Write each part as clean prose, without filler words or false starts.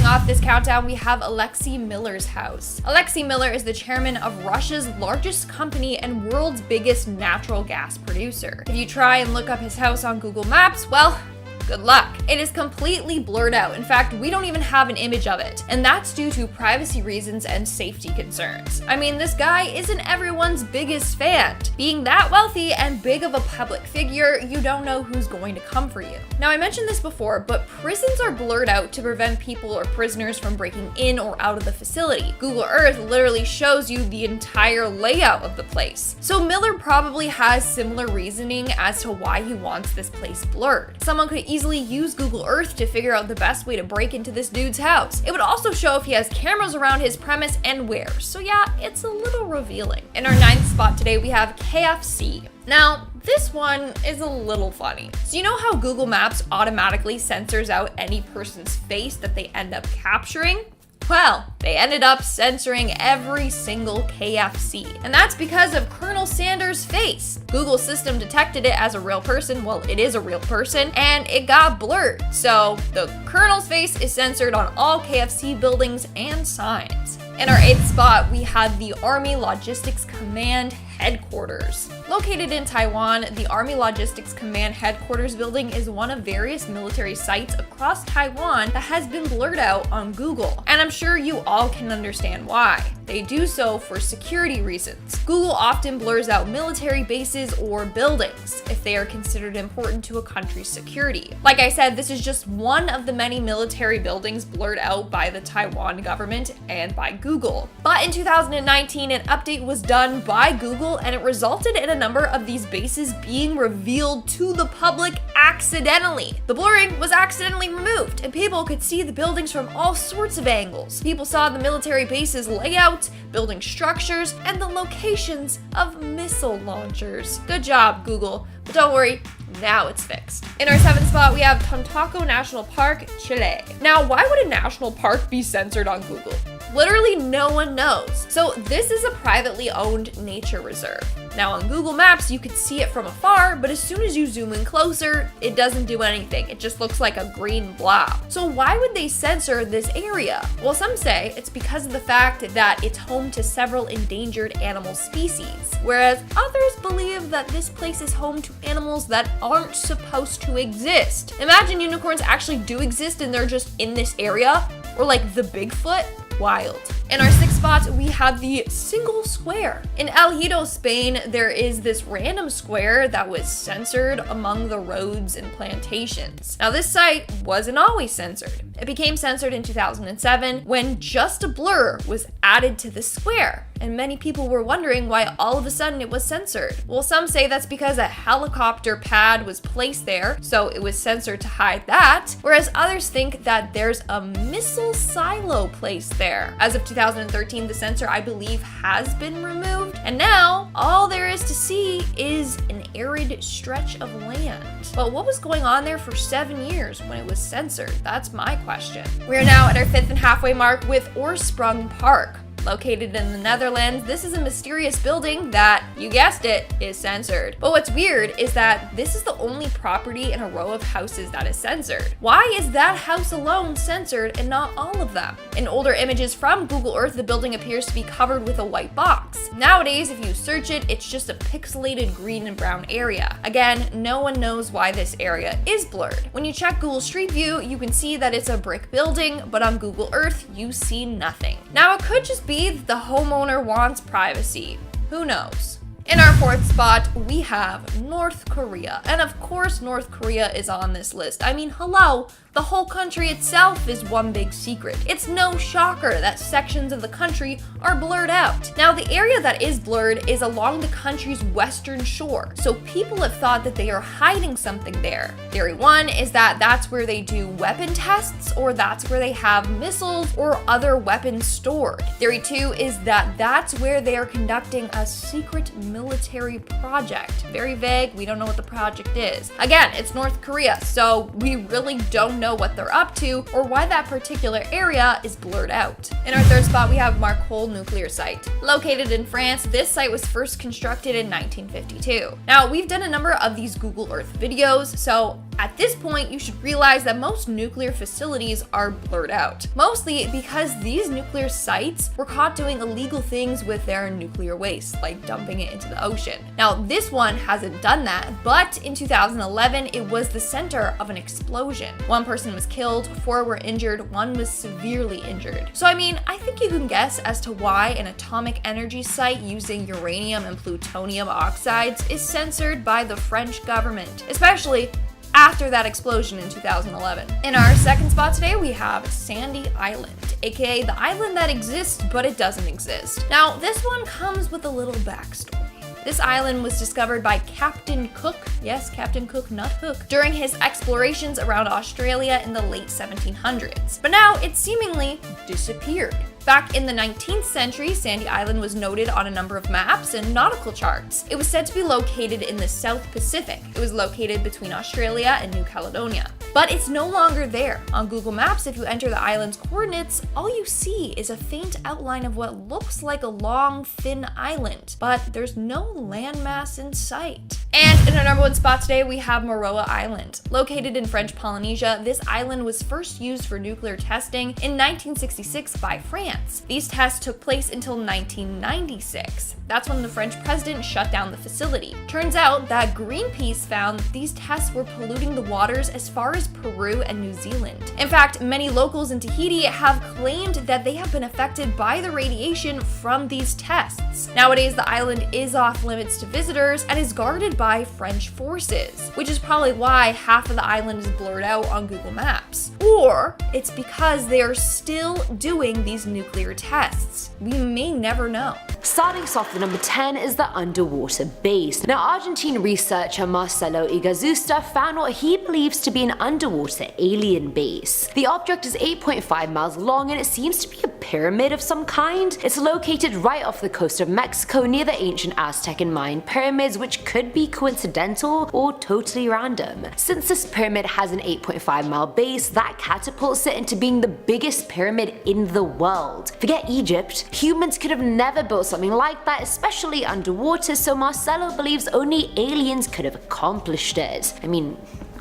off this countdown, we have Alexei Miller's house. Alexei Miller is the chairman of Russia's largest company and world's biggest natural gas producer. If you try and look up his house on Google Maps, well, good luck. It is completely blurred out. In fact, we don't even have an image of it. And that's due to privacy reasons and safety concerns. I mean, this guy isn't everyone's biggest fan. Being that wealthy and big of a public figure, you don't know who's going to come for you. Now, I mentioned this before, but prisons are blurred out to prevent people or prisoners from breaking in or out of the facility. Google Earth literally shows you the entire layout of the place. So Miller probably has similar reasoning as to why he wants this place blurred. Someone could easily use Google Earth to figure out the best way to break into this dude's house. It would also show if he has cameras around his premise and where. So yeah, it's a little revealing. In our 9th spot today, we have KFC. Now, this one is a little funny. So you know how Google Maps automatically censors out any person's face that they end up capturing? Well, they ended up censoring every single KFC. And that's because of Colonel Sanders' face. Google's system detected it as a real person, well, it is a real person, and it got blurred. So the Colonel's face is censored on all KFC buildings and signs. In our 8th spot, we have the Army Logistics Command Headquarters. Located in Taiwan, the Army Logistics Command Headquarters building is one of various military sites across Taiwan that has been blurred out on Google. And I'm sure you all can understand why. They do so for security reasons. Google often blurs out military bases or buildings if they are considered important to a country's security. Like I said, this is just one of the many military buildings blurred out by the Taiwan government and by Google. But in 2019, an update was done by Google and it resulted in a number of these bases being revealed to the public accidentally. The blurring was accidentally removed and people could see the buildings from all sorts of angles. People saw the military bases layout, building structures, and the locations of missile launchers. Good job, Google. But don't worry, now it's fixed. In our 7th spot, we have Tontaco National Park, Chile. Now, why would a national park be censored on Google? Literally no one knows. So this is a privately owned nature reserve. Now on Google Maps, you could see it from afar, but as soon as you zoom in closer, it doesn't do anything. It just looks like a green blob. So why would they censor this area? Well, some say it's because of the fact that it's home to several endangered animal species, whereas others believe that this place is home to animals that aren't supposed to exist. Imagine unicorns actually do exist and they're just in this area, or like the Bigfoot. Wild. In our 6th spot, we have the Single Square. In El Hito, Spain, there is this random square that was censored among the roads and plantations. Now, this site wasn't always censored. It became censored in 2007 when just a blur was added to the square. And many people were wondering why all of a sudden it was censored. Well, some say that's because a helicopter pad was placed there, so it was censored to hide that, whereas others think that there's a missile silo placed there. As of 2013, the censor, I believe, has been removed, and now all there is to see is an arid stretch of land. But what was going on there for 7 years when it was censored? That's my question. We are now at our 5th and halfway mark with Oorsprong Park. Located in the Netherlands, this is a mysterious building that, you guessed it, is censored. But what's weird is that this is the only property in a row of houses that is censored. Why is that house alone censored and not all of them? In older images from Google Earth, the building appears to be covered with a white box. Nowadays, if you search it, it's just a pixelated green and brown area. Again, no one knows why this area is blurred. When you check Google Street View, you can see that it's a brick building, but on Google Earth, you see nothing. Now, it could just be that the homeowner wants privacy. Who knows? In our 4th spot, we have North Korea. And of course, North Korea is on this list. I mean, hello, the whole country itself is one big secret. It's no shocker that sections of the country are blurred out. Now, the area that is blurred is along the country's western shore, so people have thought that they are hiding something there. Theory 1 is that that's where they do weapon tests, or that's where they have missiles or other weapons stored. Theory 2 is that that's where they are conducting a secret military project. Very vague, we don't know what the project is. Again, it's North Korea, so we really don't know what they're up to or why that particular area is blurred out. In our 3rd spot, we have Marcoule nuclear site. Located in France, this site was first constructed in 1952. Now, we've done a number of these Google Earth videos, so At this point, you should realize that most nuclear facilities are blurred out, mostly because these nuclear sites were caught doing illegal things with their nuclear waste, like dumping it into the ocean. Now, this one hasn't done that, but in 2011, it was the center of an explosion. One person was killed, 4 were injured, 1 was severely injured. So I mean, I think you can guess as to why an atomic energy site using uranium and plutonium oxides is censored by the French government, especially after that explosion in 2011. In our second spot today, we have Sandy Island, aka the island that exists but it doesn't exist. Now, this one comes with a little backstory. This island was discovered by Captain Cook, yes, Captain Cook, not Hook, during his explorations around Australia in the late 1700s. But now it seemingly disappeared. Back in the 19th century, Sandy Island was noted on a number of maps and nautical charts. It was said to be located in the South Pacific. It was located between Australia and New Caledonia. But it's no longer there. On Google Maps, if you enter the island's coordinates, all you see is a faint outline of what looks like a long, thin island, but there's no landmass in sight. And in our number 1 spot today, we have Moroa Island. Located in French Polynesia, this island was first used for nuclear testing in 1966 by France. These tests took place until 1996. That's when the French president shut down the facility. Turns out that Greenpeace found these tests were polluting the waters as far as Peru and New Zealand. In fact, many locals in Tahiti have claimed that they have been affected by the radiation from these tests. Nowadays, the island is off limits to visitors and is guarded by French forces, which is probably why half of the island is blurred out on Google Maps. Or it's because they are still doing these nuclear tests. We may never know. Starting us off with number 10 is the underwater base. Now, Argentine researcher Marcelo Igazusta found what he believes to be an underwater alien base. The object is 8.5 miles long and it seems to be a pyramid of some kind. It's located right off the coast of Mexico near the ancient Aztec and Mayan pyramids, which could be coincidental or totally random. Since this pyramid has an 8.5-mile base, that catapults it into being the biggest pyramid in the world. Forget Egypt, humans could have never built something like that, especially underwater, so Marcelo believes only aliens could have accomplished it. I mean,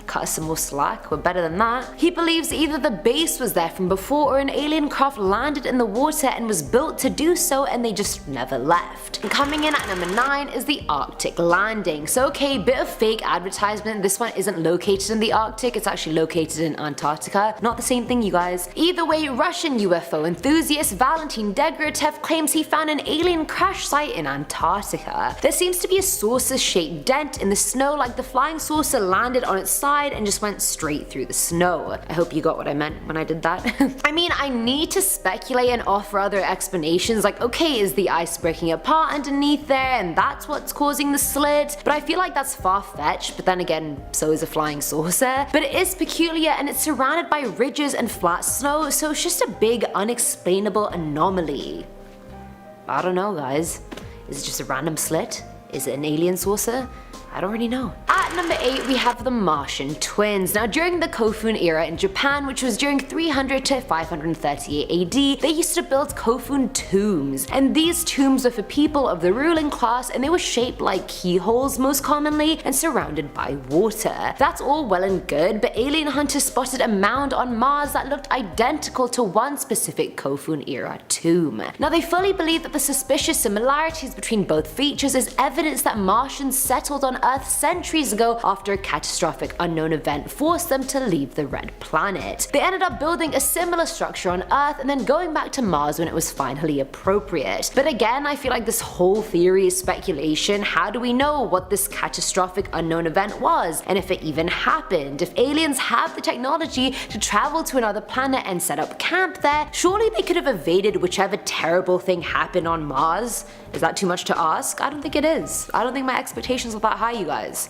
cut us some more slack, we're better than that. He believes either the base was there from before or an alien craft landed in the water and was built to do so and they just never left. And coming in at number 9 is the Arctic landing. So okay, bit of fake advertisement, this one isn't located in the Arctic, it's actually located in Antarctica. Not the same thing, you guys. Either way, Russian UFO enthusiast Valentin Degratev claims he found an alien crash site in Antarctica. There seems to be a saucer-shaped dent in the snow, like the flying saucer landed on its side and just went straight through the snow. I hope you got what I meant when I did that. I mean, I need to speculate and offer other explanations, like okay, is the ice breaking apart underneath there and that's what's causing the slit? But I feel like that's far-fetched, but then again, so is a flying saucer. But it is peculiar and it's surrounded by ridges and flat snow, so it's just a big unexplainable anomaly. I don't know, guys. Is it just a random slit? Is it an alien saucer? I don't really know. At number 8, we have the Martian twins. Now, during the Kofun era in Japan, which was during 300 to 538 AD, they used to build Kofun tombs. And these tombs were for people of the ruling class, and they were shaped like keyholes most commonly and surrounded by water. That's all well and good, but alien hunters spotted a mound on Mars that looked identical to one specific Kofun era tomb. Now, they fully believe that the suspicious similarities between both features is evidence that Martians settled on Earth centuries ago after a catastrophic unknown event forced them to leave the red planet. They ended up building a similar structure on Earth and then going back to Mars when it was finally appropriate. But again, I feel like this whole theory is speculation. How do we know what this catastrophic unknown event was, and if it even happened? If aliens have the technology to travel to another planet and set up camp there, surely they could have evaded whichever terrible thing happened on Mars. Is that too much to ask? I don't think it is. I don't think my expectations are that high, you guys.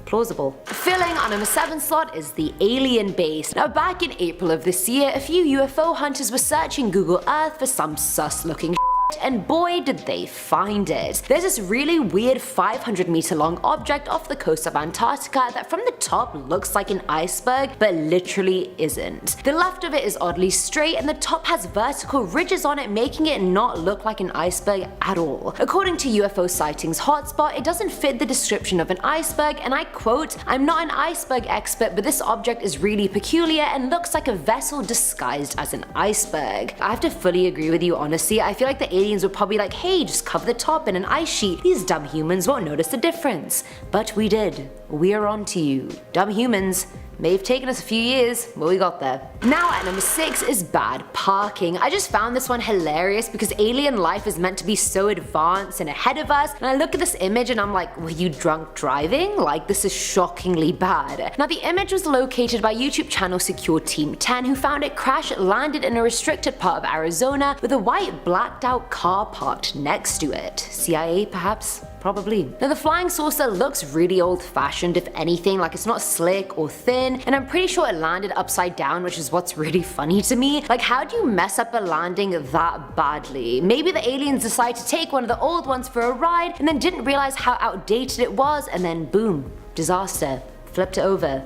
Plausible. Filling on number 7 slot is the alien base. Now, back in April of this year, a few UFO hunters were searching Google Earth for some sus looking and boy did they find it. There's this really weird 500-meter long object off the coast of Antarctica that from the top looks like an iceberg but literally isn't. The left of it is oddly straight and the top has vertical ridges on it, making it not look like an iceberg at all. According to UFO Sightings Hotspot, it doesn't fit the description of an iceberg, and I quote, "I'm not an iceberg expert, but this object is really peculiar and looks like a vessel disguised as an iceberg." I have to fully agree with you, honestly. I feel like the aliens were probably like, hey, just cover the top in an ice sheet. These dumb humans won't notice the difference. But we did. We're on to you. Dumb humans. May have taken us a few years, but we got there. Now at number 6 is bad parking. I just found this one hilarious because alien life is meant to be so advanced and ahead of us, and I look at this image and I'm like, were you drunk driving? Like, this is shockingly bad. Now the image was located by YouTube channel Secure Team 10, who found it crash landed in a restricted part of Arizona with a white blacked out car parked next to it. CIA perhaps? Probably. Now the flying saucer looks really old fashioned, if anything, like it's not slick or thin, and I'm pretty sure it landed upside down, which is what's really funny to me. Like, how do you mess up a landing that badly? Maybe the aliens decided to take one of the old ones for a ride and then didn't realize how outdated it was, and then boom, disaster, flipped it over.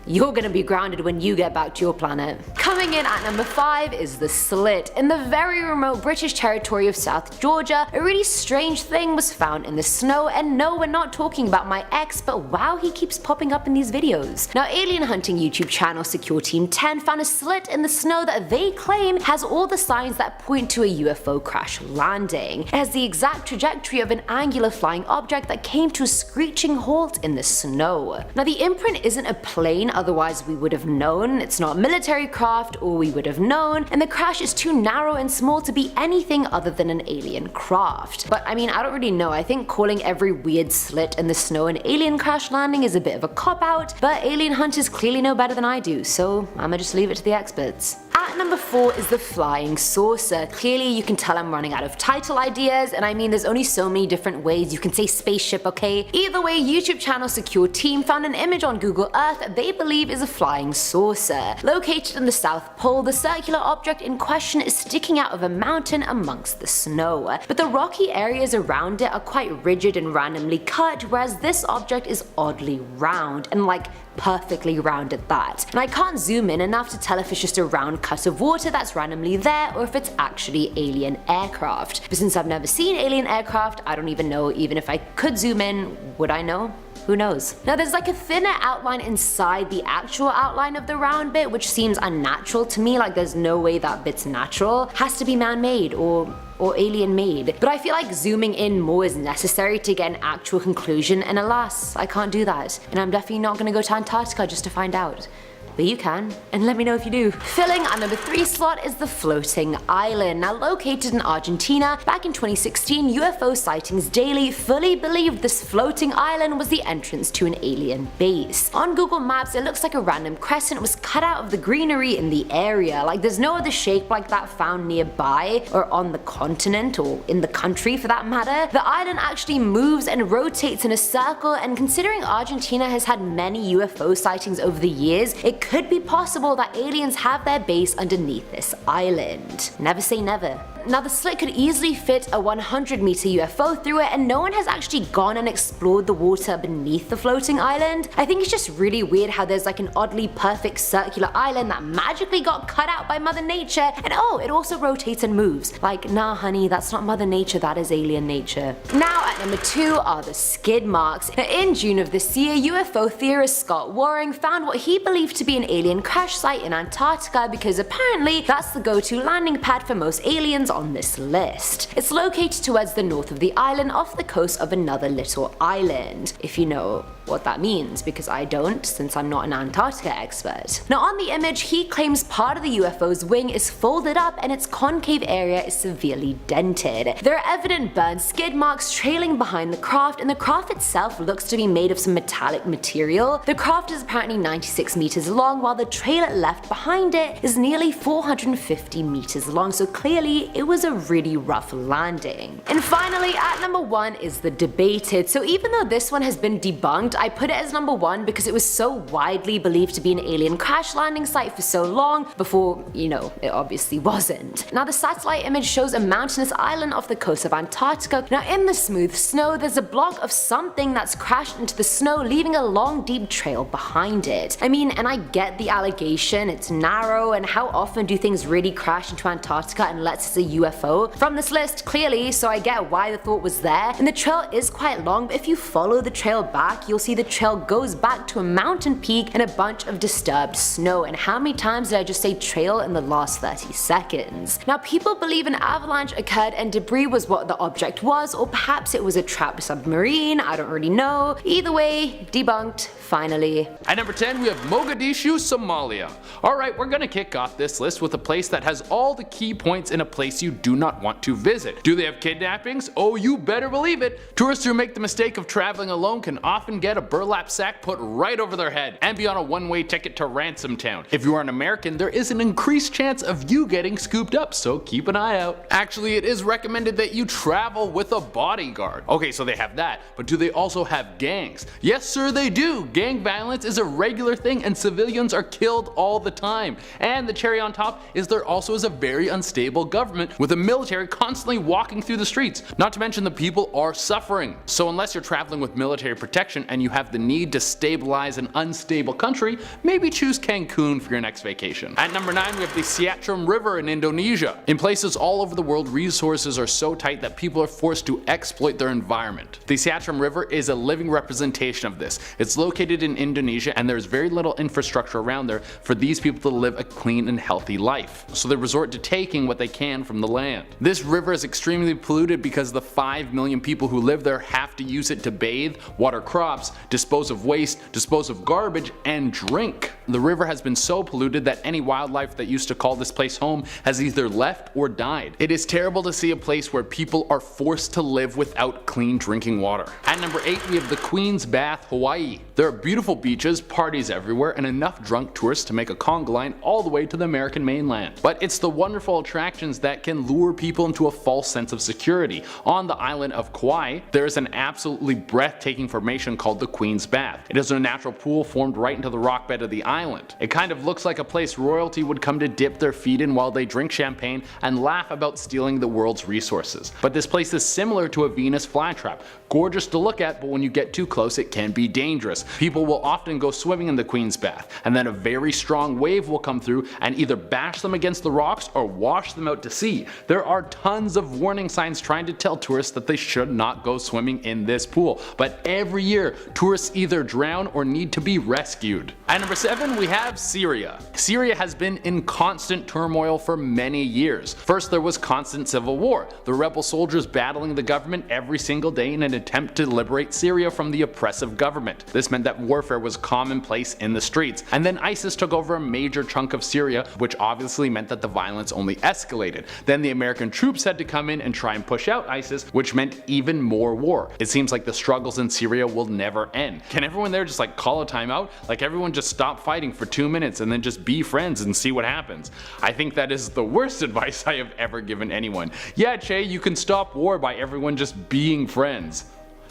You're gonna be grounded when you get back to your planet. Coming in at number 5 is the slit. In the very remote British territory of South Georgia, a really strange thing was found in the snow, and no, we're not talking about my ex, but wow, he keeps popping up in these videos. Now, alien hunting YouTube channel Secure Team 10 found a slit in the snow that they claim has all the signs that point to a UFO crash landing. It has the exact trajectory of an angular flying object that came to a screeching halt in the snow. Now, the imprint isn't a plane, otherwise we would have known. It's not military craft, or we would have known, and the crash is too narrow and small to be anything other than an alien craft. But I mean, I don't really know. I think calling every weird slit in the snow an alien crash landing is a bit of a cop-out, but alien hunters clearly know better than I do, so I'ma just leave it to the experts. At number 4 is the flying saucer. Clearly you can tell I'm running out of title ideas, and I mean there's only so many different ways you can say spaceship, okay? Either way, YouTube channel Secure Team found an image on Google Earth that they believe is a flying saucer. Located in the South Pole, the circular object in question is sticking out of a mountain amongst the snow, but the rocky areas around it are quite rigid and randomly cut, whereas this object is oddly round, and like perfectly round at that. And I can't zoom in enough to tell if it's just a round cut of water that's randomly there or if it's actually alien aircraft. But since I've never seen alien aircraft, I don't even know. Even if I could zoom in, would I know? Who knows? Now there's like a thinner outline inside the actual outline of the round bit, which seems unnatural to me. Like, there's no way that bit's natural. Has to be man-made or alien made. But I feel like zooming in more is necessary to get an actual conclusion, and alas, I can't do that. And I'm definitely not gonna go to Antarctica just to find out. But you can, and let me know if you do. Filling our number 3 slot is the floating island. Now located in Argentina, back in 2016, UFO Sightings Daily fully believed this floating island was the entrance to an alien base. On Google Maps, it looks like a random crescent was cut out of the greenery in the area. Like, there's no other shape like that found nearby, or on the continent, or in the country for that matter. The island actually moves and rotates in a circle, and considering Argentina has had many UFO sightings over the years, it could be possible that aliens have their base underneath this island. Never say never. Now the slit could easily fit a 100-meter UFO through it, and no one has actually gone and explored the water beneath the floating island. I think it's just really weird how there's like an oddly perfect circular island that magically got cut out by Mother Nature, and oh, it also rotates and moves. Like, nah honey, that's not Mother Nature, that is alien nature. Now at number 2 are the skid marks. Now, in June of this year, UFO theorist Scott Waring found what he believed to be an alien crash site in Antarctica, because apparently that's the go-to landing pad for most aliens on this list. It's located towards the north of the island, off the coast of another little island, if you know what that means, because I don't, since I'm not an Antarctica expert. Now on the image, he claims part of the UFO's wing is folded up and its concave area is severely dented. There are evident burn skid marks trailing behind the craft, and the craft itself looks to be made of some metallic material. The craft is apparently 96 meters long, while the trail it left behind it is nearly 450 meters long, so clearly it was a really rough landing. And finally, at number 1 is the debated. So even though this one has been debunked, I put it as number 1 because it was so widely believed to be an alien crash landing site for so long before, it obviously wasn't. Now the satellite image shows a mountainous island off the coast of Antarctica. Now in the smooth snow there's a block of something that's crashed into the snow, leaving a long deep trail behind it. I mean, and I get the allegation, it's narrow, and how often do things really crash into Antarctica unless it's a UFO? From this list, clearly, so I get why the thought was there. And the trail is quite long, but if you follow the trail back, you'll see the trail goes back to a mountain peak and a bunch of disturbed snow. And how many times did I just say trail in the last 30 seconds? Now people believe an avalanche occurred and debris was what the object was, or perhaps it was a trapped submarine, I don't really know. Either way, debunked, finally. At number 10 we have Mogadishu, Somalia. Alright, we're gonna kick off this list with a place that has all the key points in a place you do not want to visit. Do they have kidnappings? Oh, you better believe it. Tourists who make the mistake of traveling alone can often get a burlap sack put right over their head and be on a one-way ticket to Ransom Town. If you are an American, there is an increased chance of you getting scooped up, so keep an eye out. Actually, it is recommended that you travel with a bodyguard. Okay, so they have that, but do they also have gangs? Yes sir, they do. Gang violence is a regular thing and civilians are killed all the time. And the cherry on top is there also is a very unstable government with a military constantly walking through the streets. Not to mention the people are suffering. So unless you're traveling with military protection and you have the need to stabilize an unstable country, maybe choose Cancun for your next vacation. At number 9 we have the Siatram River in Indonesia. In places all over the world, resources are so tight that people are forced to exploit their environment. The Siatram River is a living representation of this. It's located in Indonesia and there's very little infrastructure around there for these people to live a clean and healthy life. So they resort to taking what they can from the land. This river is extremely polluted because the 5 million people who live there have to use it to bathe, water crops, dispose of waste, dispose of garbage, and drink. The river has been so polluted that any wildlife that used to call this place home has either left or died. It is terrible to see a place where people are forced to live without clean drinking water. At number 8 we have the Queen's Bath, Hawaii. There are beautiful beaches, parties everywhere, and enough drunk tourists to make a conga line all the way to the American mainland. But it's the wonderful attractions that can lure people into a false sense of security. On the island of Kauai, there is an absolutely breathtaking formation called the Queen's Bath. It is a natural pool formed right into the rock bed of the island. It kind of looks like a place royalty would come to dip their feet in while they drink champagne and laugh about stealing the world's resources. But this place is similar to a Venus flytrap. Gorgeous to look at, but when you get too close it can be dangerous. People will often go swimming in the Queen's Bath, and then a very strong wave will come through and either bash them against the rocks or wash them out to sea. There are tons of warning signs trying to tell tourists that they should not go swimming in this pool, but every year tourists either drown or need to be rescued. At number 7 we have Syria. Syria has been in constant turmoil for many years. First there was constant civil war, the rebel soldiers battling the government every single day in an attempt to liberate Syria from the oppressive government. This meant that warfare was commonplace in the streets, and then ISIS took over a major chunk of Syria, which obviously meant that the violence only escalated. Then the American troops had to come in and try and push out ISIS, which meant even more war. It seems like the struggles in Syria will never end. Can everyone there just call a timeout? Everyone just stop fighting for 2 minutes and then just be friends and see what happens. I think that is the worst advice I have ever given anyone. Yeah, Che, you can stop war by everyone just being friends.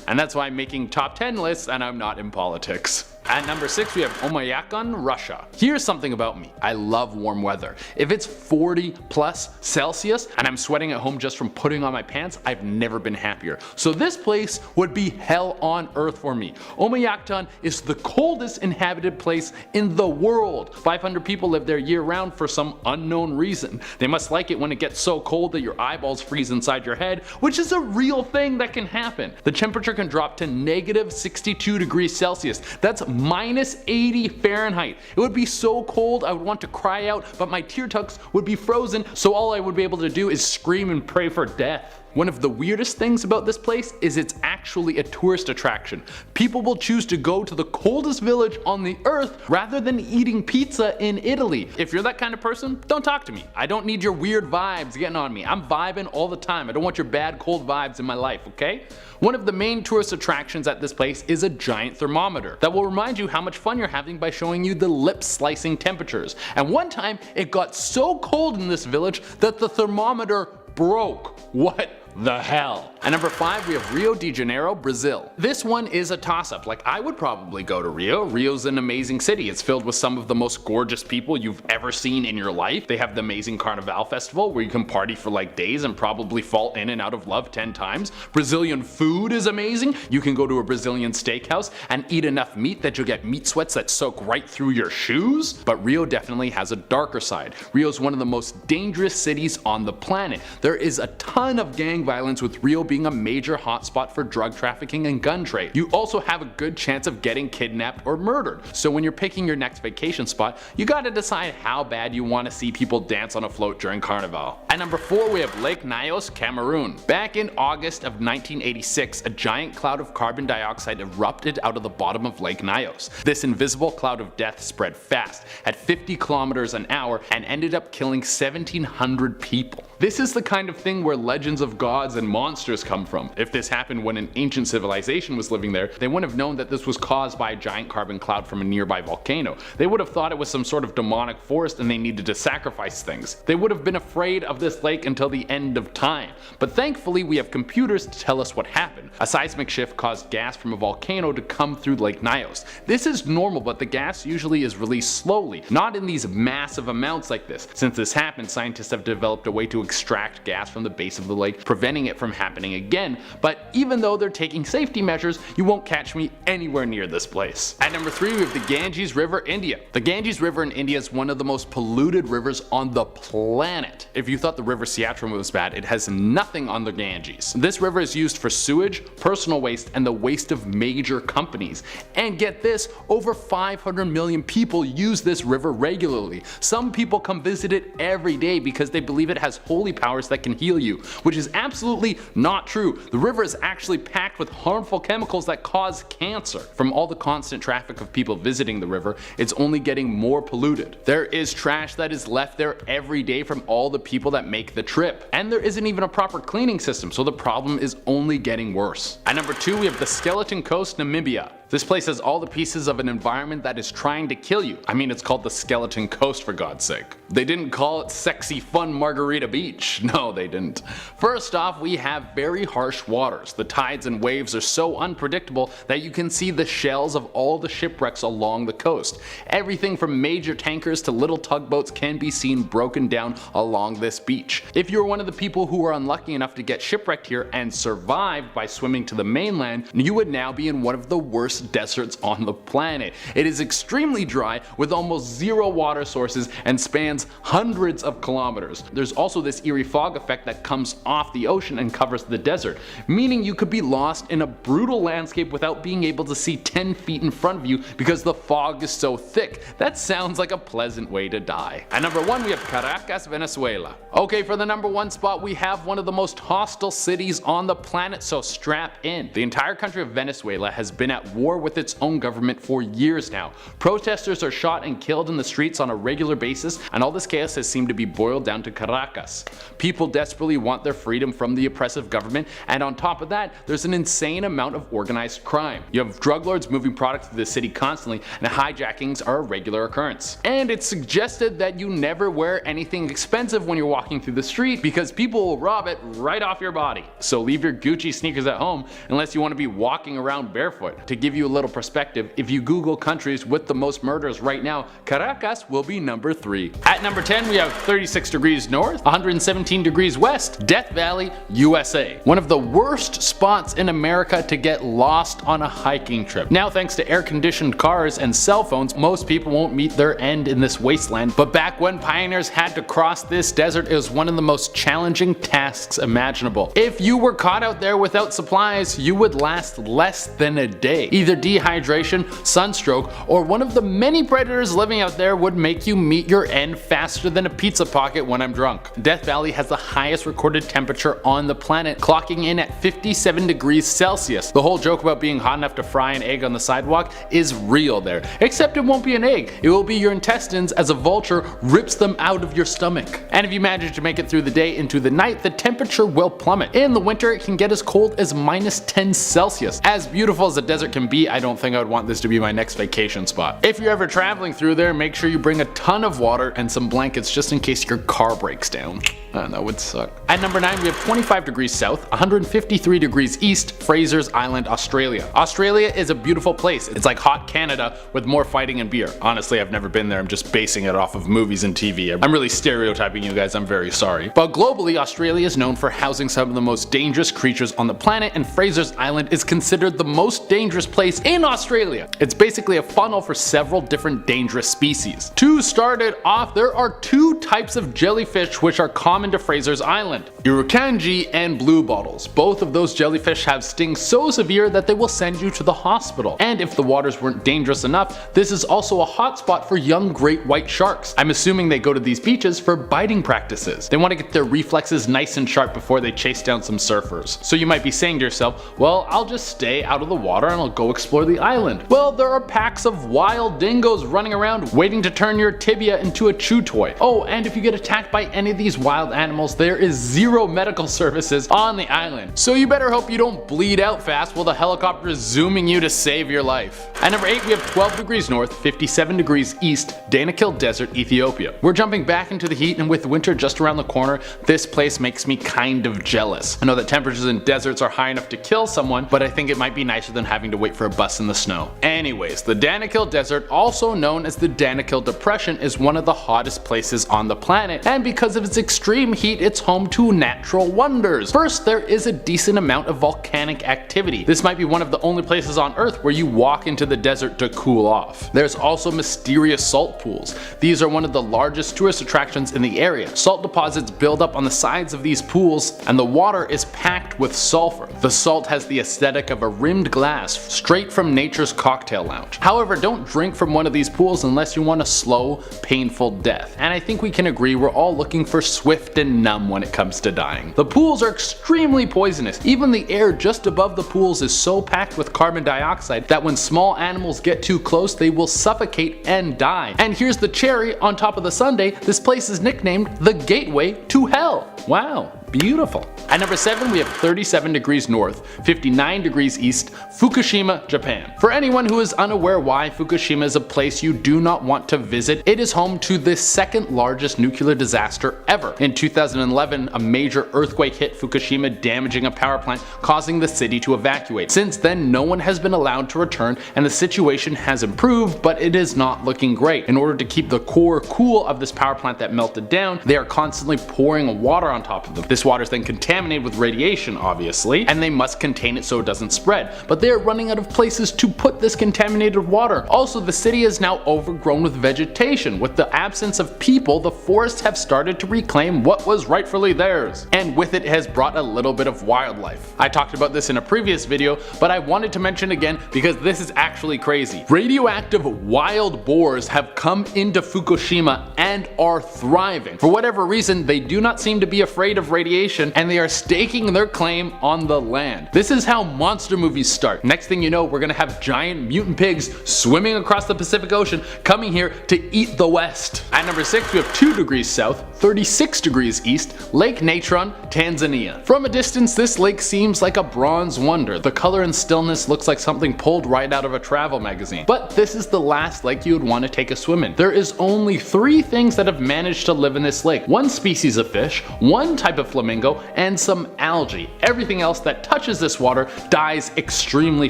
And that's why I'm making top 10 lists and I'm not in politics. At number 6 we have Oymyakon, Russia. Here's something about me. I love warm weather. If it's 40 plus Celsius and I'm sweating at home just from putting on my pants, I've never been happier. So this place would be hell on earth for me. Oymyakon is the coldest inhabited place in the world. 500 people live there year round for some unknown reason. They must like it when it gets so cold that your eyeballs freeze inside your head, which is a real thing that can happen. The temperature can drop to negative 62 degrees Celsius. That's minus 80 Fahrenheit. It would be so cold I would want to cry out, but my tear ducts would be frozen, so all I would be able to do is scream and pray for death. One of the weirdest things about this place is it's actually a tourist attraction. People will choose to go to the coldest village on the earth rather than eating pizza in Italy. If you're that kind of person, don't talk to me. I don't need your weird vibes getting on me. I'm vibing all the time. I don't want your bad cold vibes in my life, okay? One of the main tourist attractions at this place is a giant thermometer that will remind you how much fun you're having by showing you the lip slicing temperatures. And one time it got so cold in this village that the thermometer broke. What the hell. At number 5 we have Rio de Janeiro, Brazil. This one is a toss-up. Like, I would probably go to Rio. Rio's an amazing city. It's filled with some of the most gorgeous people you've ever seen in your life. They have the amazing Carnival festival where you can party for like days and probably fall in and out of love 10 times. Brazilian food is amazing. You can go to a Brazilian steakhouse and eat enough meat that you'll get meat sweats that soak right through your shoes. But Rio definitely has a darker side. Rio is one of the most dangerous cities on the planet. There is a ton of gang violence, with Rio being a major hotspot for drug trafficking and gun trade. You also have a good chance of getting kidnapped or murdered. So when you're picking your next vacation spot, you gotta decide how bad you want to see people dance on a float during Carnival. At number 4 we have Lake Nyos, Cameroon. Back in August of 1986, a giant cloud of carbon dioxide erupted out of the bottom of Lake Nyos. This invisible cloud of death spread fast at 50 kilometers an hour and ended up killing 1,700 people. This is the kind of thing where legends of gods and monsters come from. If this happened when an ancient civilization was living there, they wouldn't have known that this was caused by a giant carbon cloud from a nearby volcano. They would have thought it was some sort of demonic force and they needed to sacrifice things. They would have been afraid of this lake until the end of time. But thankfully we have computers to tell us what happened. A seismic shift caused gas from a volcano to come through Lake Nyos. This is normal, but the gas usually is released slowly, not in these massive amounts like this. Since this happened, scientists have developed a way to extract gas from the base of the lake, preventing it from happening again. But even though they're taking safety measures, you won't catch me anywhere near this place. At number 3 we have the Ganges River, India. The Ganges River in India is one of the most polluted rivers on the planet. If you thought the river Siatra was bad, it has nothing on the Ganges. This river is used for sewage, personal waste, and the waste of major companies. And get this, over 500 million people use this river regularly. Some people come visit it every day because they believe it has holy powers that can heal you, which is absolutely not true. The river is actually packed with harmful chemicals that cause cancer. From all the constant traffic of people visiting the river, it's only getting more polluted. There is trash that is left there every day from all the people that make the trip. And there isn't even a proper cleaning system, so the problem is only getting worse. At number 2 we have the Skeleton Coast, Namibia. This place has all the pieces of an environment that is trying to kill you. I mean, it's called the Skeleton Coast, for God's sake. They didn't call it sexy fun Margarita Beach. No, they didn't. First off, we have very harsh waters. The tides and waves are so unpredictable that you can see the shells of all the shipwrecks along the coast. Everything from major tankers to little tugboats can be seen broken down along this beach. If you're one of the people who were unlucky enough to get shipwrecked here and survived by swimming to the mainland, you would now be in one of the worst deserts on the planet. It is extremely dry with almost zero water sources and spans hundreds of kilometers. There's also this eerie fog effect that comes off the ocean and covers the desert, meaning you could be lost in a brutal landscape without being able to see 10 feet in front of you because the fog is so thick. That sounds like a pleasant way to die. At number 1 we have Caracas, Venezuela. Okay, for the number 1 spot we have one of the most hostile cities on the planet, so strap in. The entire country of Venezuela has been at war with its own government for years now. Protesters are shot and killed in the streets on a regular basis, and all this chaos has seemed to be boiled down to Caracas. People desperately want their freedom from the oppressive government, and on top of that, there's an insane amount of organized crime. You have drug lords moving products through the city constantly, and hijackings are a regular occurrence. And it's suggested that you never wear anything expensive when you're walking through the street because people will rob it right off your body. So leave your Gucci sneakers at home unless you want to be walking around barefoot. To give you a little perspective, if you Google countries with the most murders right now, Caracas will be number 3. At number 10 we have 36 degrees north, 117 degrees west, Death Valley, USA. One of the worst spots in America to get lost on a hiking trip. Now, thanks to air-conditioned cars and cell phones, most people won't meet their end in this wasteland, but back when pioneers had to cross this desert, it was one of the most challenging tasks imaginable. If you were caught out there without supplies, you would last less than a day. Either dehydration, sunstroke, or one of the many predators living out there would make you meet your end faster than a pizza pocket when I'm drunk. Death Valley has the highest recorded temperature on the planet, clocking in at 57 degrees Celsius. The whole joke about being hot enough to fry an egg on the sidewalk is real there, except it won't be an egg, it will be your intestines as a vulture rips them out of your stomach. And if you manage to make it through the day into the night, the temperature will plummet. In the winter, it can get as cold as minus 10 Celsius. As beautiful as the desert can be, I don't think I would want this to be my next vacation spot. If you're ever traveling through there, make sure you bring a ton of water and some blankets just in case your car breaks down. That would suck. At number 9 we have 25 degrees south, 153 degrees east, Fraser's Island, Australia. Australia is a beautiful place. It's like hot Canada with more fighting and beer. Honestly, I've never been there. I'm just basing it off of movies and TV. I'm really stereotyping you guys. I'm very sorry. But globally, Australia is known for housing some of the most dangerous creatures on the planet, and Fraser's Island is considered the most dangerous place in Australia. It's basically a funnel for several different dangerous species. To start it off, there are two types of jellyfish which are common to Fraser's Island: Irukandji and blue bottles. Both of those jellyfish have stings so severe that they will send you to the hospital. And if the waters weren't dangerous enough, this is also a hotspot for young great white sharks. I'm assuming they go to these beaches for biting practices. They want to get their reflexes nice and sharp before they chase down some surfers. So you might be saying to yourself, well, I'll just stay out of the water and I'll go explore the island. Well, there are packs of wild dingoes running around waiting to turn your tibia into a chew toy. Oh, and if you get attacked by any of these wild animals, there is zero medical services on the island. So you better hope you don't bleed out fast while the helicopter is zooming you to save your life. At number 8 we have 12 degrees north, 57 degrees east, Danakil Desert, Ethiopia. We're jumping back into the heat, and with winter just around the corner, this place makes me kind of jealous. I know that temperatures in deserts are high enough to kill someone, but I think it might be nicer than having to wait for a bus in the snow. Anyways, the Danakil Desert, also known as the Danakil Depression, is one of the hottest places on the planet, and because of its extreme heat, it's home to natural wonders. First, there is a decent amount of volcanic activity. This might be one of the only places on Earth where you walk into the desert to cool off. There's also mysterious salt pools. These are one of the largest tourist attractions in the area. Salt deposits build up on the sides of these pools, and the water is packed with sulfur. The salt has the aesthetic of a rimmed glass straight from nature's cocktail lounge. However, don't drink from one of these pools unless you want a slow, painful death. And I think we can agree we're all looking for swift and numb when it comes to dying. The pools are extremely poisonous. Even the air just above the pools is so packed with carbon dioxide that when small animals get too close, they will suffocate and die. And here's the cherry on top of the sundae, this place is nicknamed the Gateway to Hell. Wow, beautiful. At number 7 we have 37 degrees north, 59 degrees east, Fukushima, Japan. For anyone who is unaware why Fukushima is a place you do not want to visit, it is home to the second largest nuclear disaster ever. In 2011, a major earthquake hit Fukushima, damaging a power plant, causing the city to evacuate. Since then, no one has been allowed to return, and the situation has improved, but it is not looking great. In order to keep the core cool of this power plant that melted down, they are constantly pouring water on top of them. This water is then contaminated with radiation, obviously, and they must contain it so it doesn't spread. But they are running out of places to put this contaminated water. Also, the city is now overgrown with vegetation. With the absence of people, the forests have started to reclaim what was rightfully theirs. And with it has brought a little bit of wildlife. I talked about this in a previous video, but I wanted to mention again because this is actually crazy. Radioactive wild boars have come into Fukushima and are thriving. For whatever reason, they do not seem to be afraid of radiation, and they are staking their claim on the land. This is how monster movies start. Next thing you know, we're gonna have giant mutant pigs swimming across the Pacific Ocean, coming here to eat the West. At number 6 we have 2 degrees south, 36 degrees east, Lake Natron, Tanzania. From a distance, this lake seems like a bronze wonder. The color and stillness looks like something pulled right out of a travel magazine. But this is the last lake you would want to take a swim in. There is only 3 things that have managed to live in this lake. 1 species of fish, 1 type of flamingo, and some algae. Everything else that touches this water dies extremely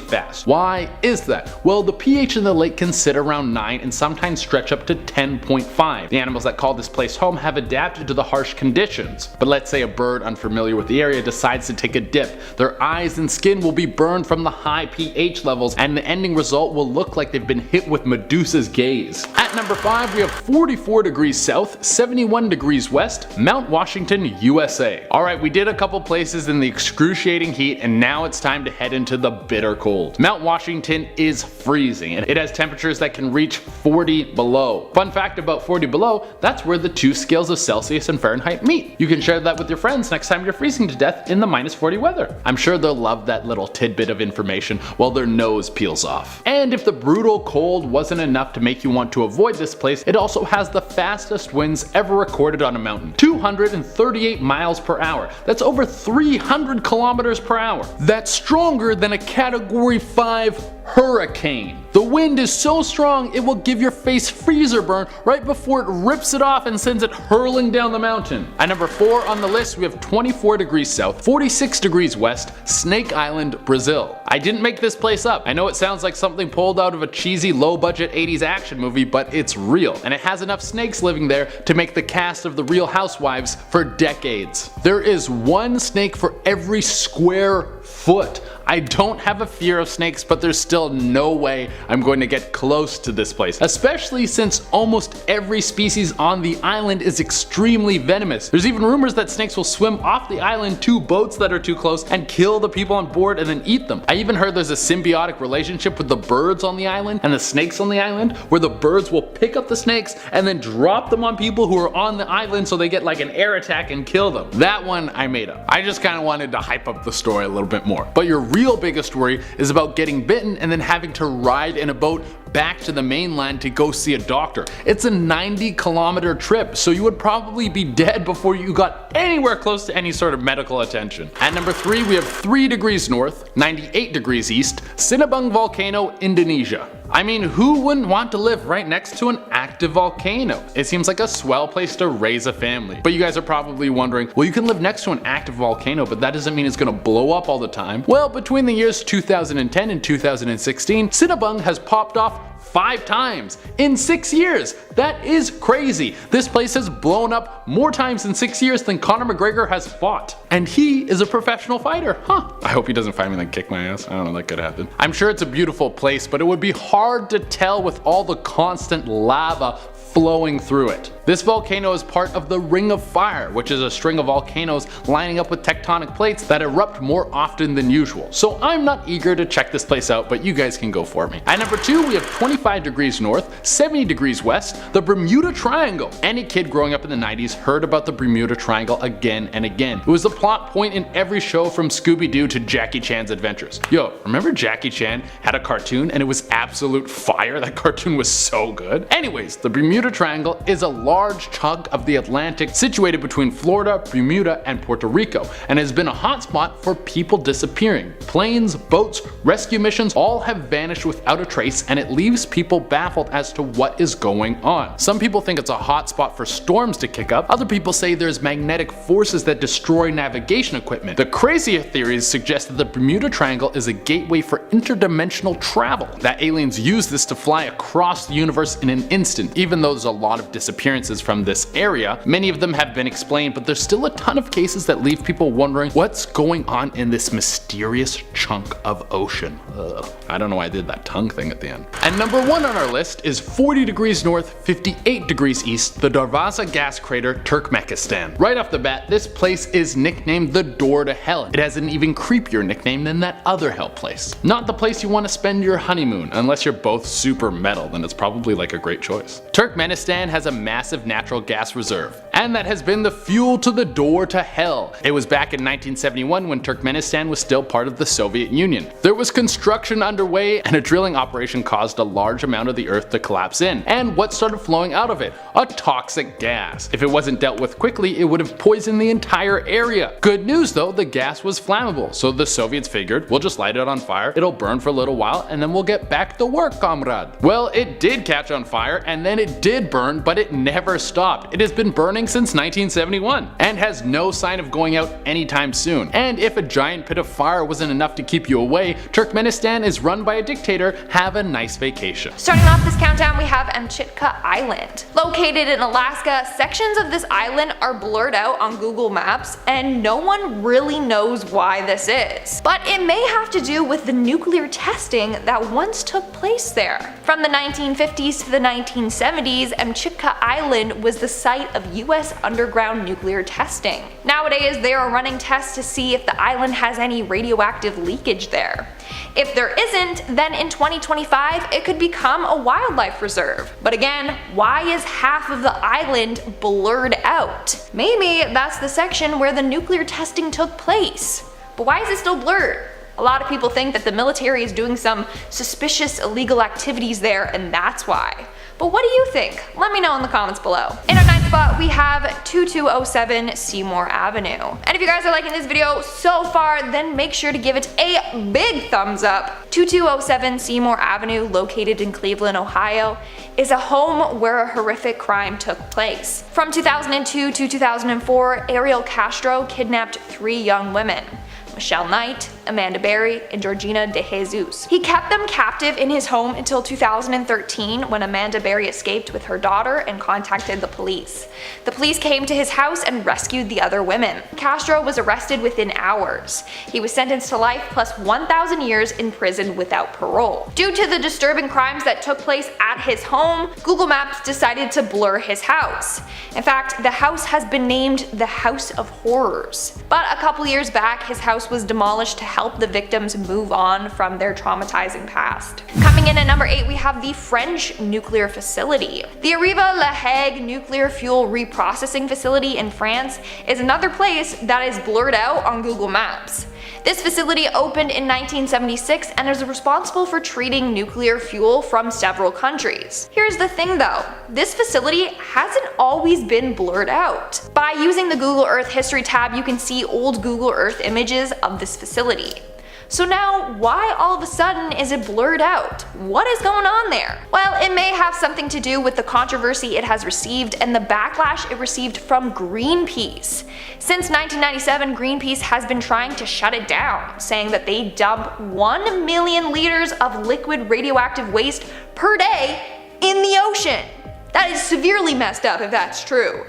fast. Why is that? Well, the pH in the lake can sit around 9 and sometimes stretch up to 10.5. The animals that call this place home have adapted to the harsh conditions. But let's say a bird unfamiliar with the area decides to take a dip. Their eyes and skin will be burned from the high pH levels, and the ending result will look like they've been hit with Medusa's gaze. At number 5 we have 44 degrees south, 71 degrees west, Mount Washington, USA. Alright, we did a couple places in the excruciating heat, and now it's time to head into the bitter cold. Mount Washington is freezing, and it has temperatures that can reach 40 below. Fun fact about 40 below, that's where the 2 scales of Celsius and Fahrenheit meet. You can share that with your friends next time you're freezing to death in the minus 40 weather. I'm sure they'll love that little tidbit of information while their nose peels off. And if the brutal cold wasn't enough to make you want to avoid this place, it also has the fastest winds ever recorded on a mountain. 238 miles per hour. That's over 300 kilometers per hour. That's stronger than a Category 5 hurricane. The wind is so strong it will give your face freezer burn right before it rips it off and sends it hurling down the mountain. At number 4 on the list we have 24 degrees south, 46 degrees west, Snake Island, Brazil. I didn't make this place up. I know it sounds like something pulled out of a cheesy low-budget 80s action movie, but it's real, and it has enough snakes living there to make the cast of The Real Housewives for decades. There is one snake for every square foot. I don't have a fear of snakes, but there's still no way I'm going to get close to this place, especially since almost every species on the island is extremely venomous. There's even rumors that snakes will swim off the island to boats that are too close and kill the people on board and then eat them. I even heard there's a symbiotic relationship with the birds on the island and the snakes on the island, where the birds will pick up the snakes and then drop them on people who are on the island so they get like an air attack and kill them. That one I made up. I just kind of wanted to hype up the story a little bit more. But your real biggest worry is about getting bitten and then having to ride in a boat back to the mainland to go see a doctor. It's a 90-kilometer trip, so you would probably be dead before you got anywhere close to any sort of medical attention. At number 3 we have 3 degrees north, 98 degrees east, Sinabung Volcano, Indonesia. I mean, who wouldn't want to live right next to an active volcano? It seems like a swell place to raise a family. But you guys are probably wondering, well, you can live next to an active volcano, but that doesn't mean it's gonna blow up all the time. Well, between the years 2010 and 2016, Sinabung has popped off 5 times in 6 years. That is crazy. This place has blown up more times in 6 years than Conor McGregor has fought. And he is a professional fighter. I hope he doesn't find me and kick my ass. I don't know, that could happen. I'm sure it's a beautiful place, but it would be hard to tell with all the constant lava flowing through it. This volcano is part of the Ring of Fire, which is a string of volcanoes lining up with tectonic plates that erupt more often than usual. So I'm not eager to check this place out, but you guys can go for me. At number 2 we have 25 degrees north, 70 degrees west, the Bermuda Triangle. Any kid growing up in the 90s heard about the Bermuda Triangle again and again. It was the plot point in every show from Scooby-Doo to Jackie Chan's Adventures. Yo, remember Jackie Chan had a cartoon and it was absolute fire? That cartoon was so good. Anyways, the Bermuda Triangle is a large chunk of the Atlantic situated between Florida, Bermuda, and Puerto Rico, and has been a hotspot for people disappearing. Planes, boats, rescue missions all have vanished without a trace, and it leaves people baffled as to what is going on. Some people think it's a hotspot for storms to kick up, other people say there's magnetic forces that destroy navigation equipment. The crazier theories suggest that the Bermuda Triangle is a gateway for interdimensional travel, that aliens use this to fly across the universe in an instant. Even though there's a lot of disappearances from this area, many of them have been explained, but there's still a ton of cases that leave people wondering what's going on in this mysterious chunk of ocean. I don't know why I did that tongue thing at the end. And number 1 on our list is 40 degrees north, 58 degrees east, the Darvaza gas crater, Turkmenistan. Right off the bat, this place is nicknamed the door to hell. It has an even creepier nickname than that other hell place. Not the place you want to spend your honeymoon, unless you're both super metal, then it's probably like a great choice. Turkmenistan has a massive natural gas reserve, and that has been the fuel to the door to hell. It was back in 1971 when Turkmenistan was still part of the Soviet Union. There was construction underway, and a drilling operation caused a large amount of the earth to collapse in. And what started flowing out of it? A toxic gas. If it wasn't dealt with quickly, it would have poisoned the entire area. Good news though, the gas was flammable, so the Soviets figured, we'll just light it on fire, it'll burn for a little while, and then we'll get back to work, comrade. Well, it did catch on fire, and then it did burn, but it never stopped. It has been burning since 1971, and has no sign of going out anytime soon. And if a giant pit of fire wasn't enough to keep you away, Turkmenistan is run by a dictator. Have a nice vacation. Starting off this countdown, we have Amchitka Island. Located in Alaska, sections of this island are blurred out on Google Maps, and no one really knows why this is. But it may have to do with the nuclear testing that once took place there. From the 1950s to the 1970s, Amchitka Island was the site of US underground nuclear testing. Nowadays, they are running tests to see if the island has any radioactive leakage there. If there isn't, then in 2025 it could become a wildlife reserve. But again, why is half of the island blurred out? Maybe that's the section where the nuclear testing took place. But why is it still blurred? A lot of people think that the military is doing some suspicious illegal activities there, and that's why. But what do you think? Let me know in the comments below. In our 9th spot, we have 2207 Seymour Avenue. And if you guys are liking this video so far, then make sure to give it a big thumbs up. 2207 Seymour Avenue, located in Cleveland, Ohio, is a home where a horrific crime took place. From 2002 to 2004, Ariel Castro kidnapped 3 young women: Michelle Knight, Amanda Berry, and Georgina De Jesus. He kept them captive in his home until 2013, when Amanda Berry escaped with her daughter and contacted the police. The police came to his house and rescued the other women. Castro was arrested within hours. He was sentenced to life plus 1,000 years in prison without parole. Due to the disturbing crimes that took place at his home, Google Maps decided to blur his house. In fact, the house has been named the House of Horrors. But a couple years back, his house was demolished to help the victims move on from their traumatizing past. Coming in at number 8, we have the French nuclear facility. The Arriva-La Hague nuclear fuel reprocessing facility in France is another place that is blurred out on Google Maps. This facility opened in 1976 and is responsible for treating nuclear fuel from several countries. Here's the thing though, this facility hasn't always been blurred out. By using the Google Earth History tab, you can see old Google Earth images of this facility. So now, why all of a sudden is it blurred out? What is going on there? Well, it may have something to do with the controversy it has received and the backlash it received from Greenpeace. Since 1997, Greenpeace has been trying to shut it down, saying that they dump 1 million liters of liquid radioactive waste per day in the ocean. That is severely messed up if that's true.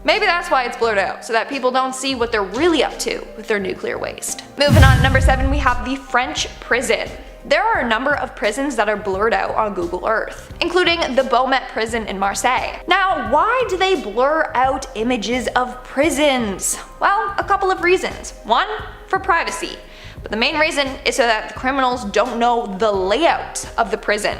Maybe that's why it's blurred out, so that people don't see what they're really up to with their nuclear waste. Moving on to number 7, we have the French prison. There are a number of prisons that are blurred out on Google Earth, including the Beaumet prison in Marseille. Now, why do they blur out images of prisons? Well, a couple of reasons. One, for privacy. But the main reason is so that the criminals don't know the layout of the prison.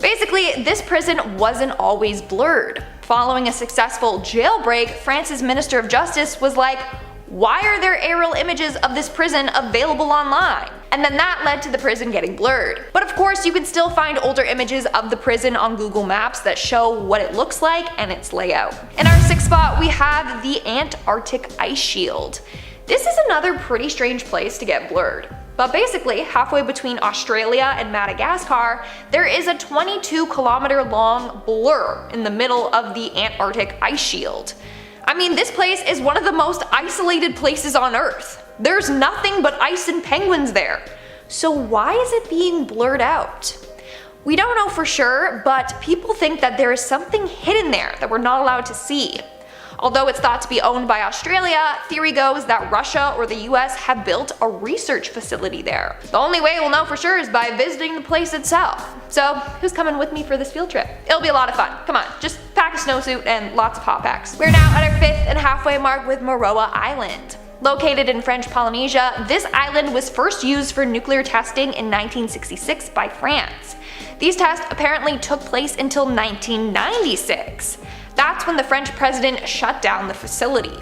Basically, this prison wasn't always blurred. Following a successful jailbreak, France's Minister of Justice was like, why are there aerial images of this prison available online? And then that led to the prison getting blurred. But of course, you can still find older images of the prison on Google Maps that show what it looks like and its layout. In our 6th spot, we have the Antarctic Ice Shield. This is another pretty strange place to get blurred. But basically, halfway between Australia and Madagascar, there is a 22-kilometer long blur in the middle of the Antarctic Ice Shield. I mean, this place is one of the most isolated places on Earth. There's nothing but ice and penguins there. So why is it being blurred out? We don't know for sure, but people think that there is something hidden there that we're not allowed to see. Although it's thought to be owned by Australia, theory goes that Russia or the US have built a research facility there. The only way we'll know for sure is by visiting the place itself. So who's coming with me for this field trip? It'll be a lot of fun. Come on, just pack a snowsuit and lots of hot packs. We're now at our 5th and halfway mark with Moroa Island. Located in French Polynesia, this island was first used for nuclear testing in 1966 by France. These tests apparently took place until 1996. That's when the French president shut down the facility.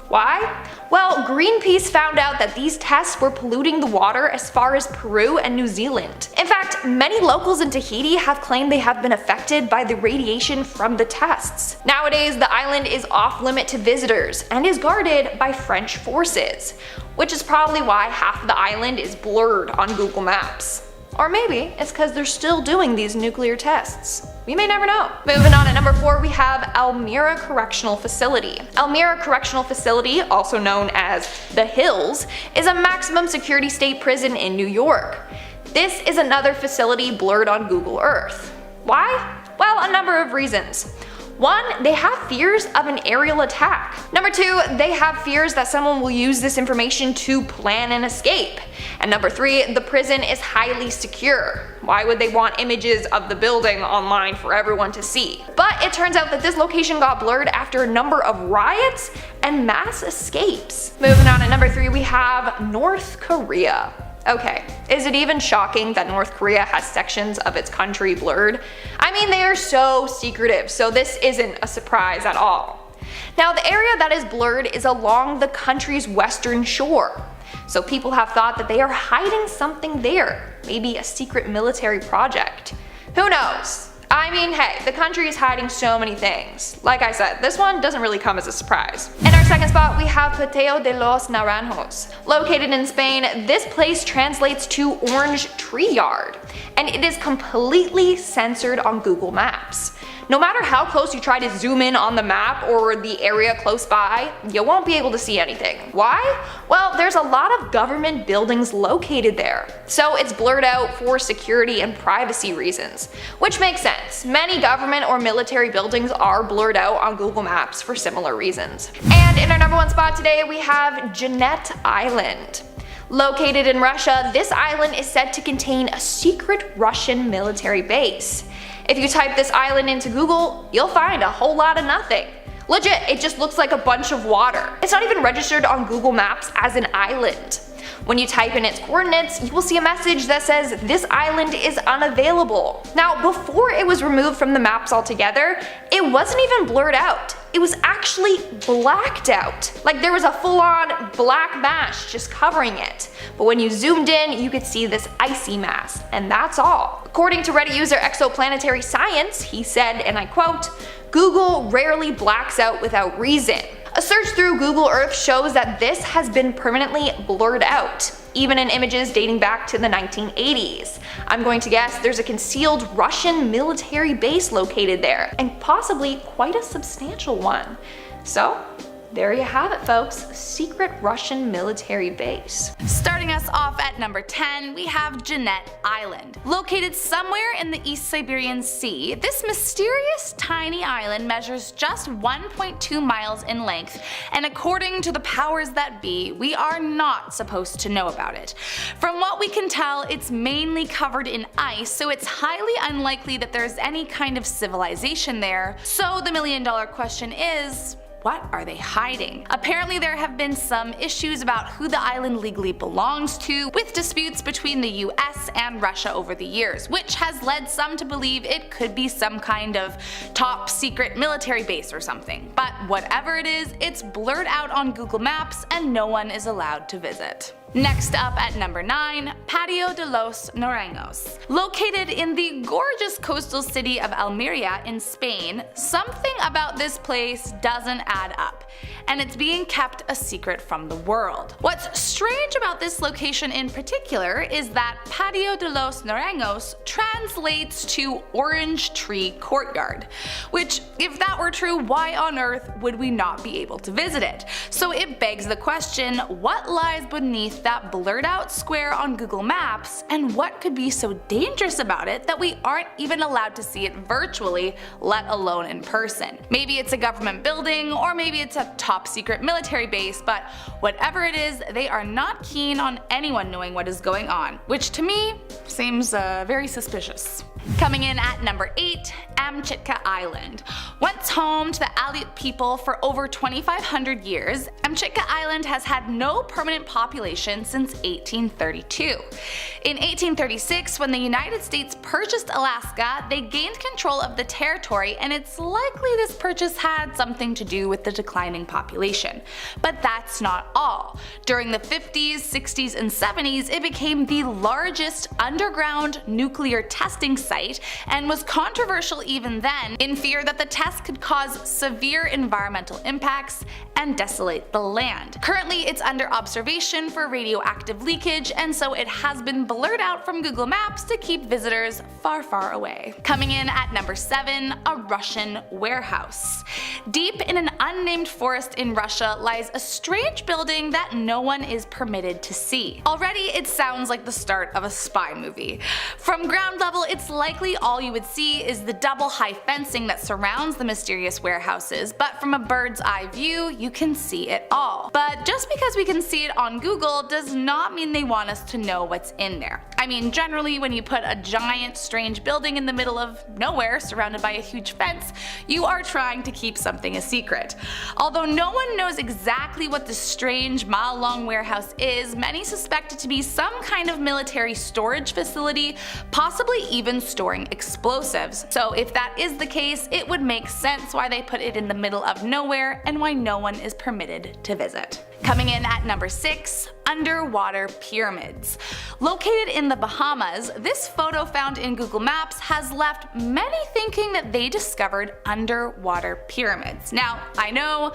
Why? Well, Greenpeace found out that these tests were polluting the water as far as Peru and New Zealand. In fact, many locals in Tahiti have claimed they have been affected by the radiation from the tests. Nowadays, the island is off limit to visitors and is guarded by French forces, which is probably why half of the island is blurred on Google Maps. Or maybe it's because they're still doing these nuclear tests. We may never know. Moving on at number 4, we have Elmira Correctional Facility. Elmira Correctional Facility, also known as The Hills, is a maximum security state prison in New York. This is another facility blurred on Google Earth. Why? Well, a number of reasons. 1, they have fears of an aerial attack. Number 2, they have fears that someone will use this information to plan an escape. And number 3, the prison is highly secure. Why would they want images of the building online for everyone to see? But it turns out that this location got blurred after a number of riots and mass escapes. Moving on at number 3, we have North Korea. Okay, is it even shocking that North Korea has sections of its country blurred? I mean, they are so secretive, so this isn't a surprise at all. Now, the area that is blurred is along the country's western shore. So people have thought that they are hiding something there, maybe a secret military project. Who knows? I mean, hey, the country is hiding so many things. Like I said, this one doesn't really come as a surprise. In our second spot, we have Pateo de los Naranjos. Located in Spain, this place translates to orange tree yard, and it is completely censored on Google Maps. No matter how close you try to zoom in on the map or the area close by, you won't be able to see anything. Why? Well, there's a lot of government buildings located there, so it's blurred out for security and privacy reasons, which makes sense. Many government or military buildings are blurred out on Google Maps for similar reasons. And in our number one spot today, we have Jeanette Island. Located in Russia, this island is said to contain a secret Russian military base. If you type this island into Google, you'll find a whole lot of nothing. Legit, it just looks like a bunch of water. It's not even registered on Google Maps as an island. When you type in its coordinates, you will see a message that says this island is unavailable. Now, before it was removed from the maps altogether, it wasn't even blurred out. It was actually blacked out. Like there was a full-on black mass just covering it. But when you zoomed in, you could see this icy mass, and that's all. According to Reddit user Exoplanetary Science, he said, and I quote, "Google rarely blacks out without reason. A search through Google Earth shows that this has been permanently blurred out, even in images dating back to the 1980s. I'm going to guess there's a concealed Russian military base located there, and possibly quite a substantial one." So, there you have it, folks, a secret Russian military base. Starting us off at number 10, we have Jeanette Island. Located somewhere in the East Siberian Sea, this mysterious tiny island measures just 1.2 miles in length, and according to the powers that be, we are not supposed to know about it. From what we can tell, it's mainly covered in ice, so it's highly unlikely that there's any kind of civilization there. So the million-dollar question is, what are they hiding? Apparently there have been some issues about who the island legally belongs to, with disputes between the US and Russia over the years, which has led some to believe it could be some kind of top secret military base or something. But whatever it is, it's blurred out on Google Maps and no one is allowed to visit. Next up at number 9, Patio de los Naranjos. Located in the gorgeous coastal city of Almeria in Spain, something about this place doesn't add up, and it's being kept a secret from the world. What's strange about this location in particular is that Patio de los Naranjos translates to orange tree courtyard, which, if that were true, why on earth would we not be able to visit it? So it begs the question, what lies beneath that blurred out square on Google Maps, and what could be so dangerous about it that we aren't even allowed to see it virtually, let alone in person? Maybe it's a government building, or maybe it's a top secret military base, but whatever it is, they are not keen on anyone knowing what is going on, which to me seems very suspicious. Coming in at number 8, Amchitka Island. Once home to the Aleut people for over 2,500 years, Amchitka Island has had no permanent population since 1832. In 1836, when the United States purchased Alaska, they gained control of the territory, and it's likely this purchase had something to do with the declining population. But that's not all. During the 50s, 60s, and 70s, it became the largest underground nuclear testing site and was controversial even then, in fear that the test could cause severe environmental impacts and desolate the land. Currently it's under observation for radioactive leakage, and so it has been blurred out from Google Maps to keep visitors far, far away. Coming in at number 7, a Russian warehouse. Deep in an unnamed forest in Russia lies a strange building that no one is permitted to see. Already it sounds like the start of a spy movie. From ground level, it's likely all you would see is the double high fencing that surrounds the mysterious warehouses, but from a bird's eye view, you can see it all. But just because we can see it on Google does not mean they want us to know what's in there. I mean, generally when you put a giant strange building in the middle of nowhere surrounded by a huge fence, you are trying to keep something a secret. Although no one knows exactly what the strange mile-long warehouse is, many suspect it to be some kind of military storage facility, possibly even storing explosives. So if that is the case, it would make sense why they put it in the middle of nowhere and why no one is permitted to visit. Coming in at number 6, underwater pyramids. Located in the the Bahamas, this photo found in Google Maps has left many thinking that they discovered underwater pyramids. Now, I know,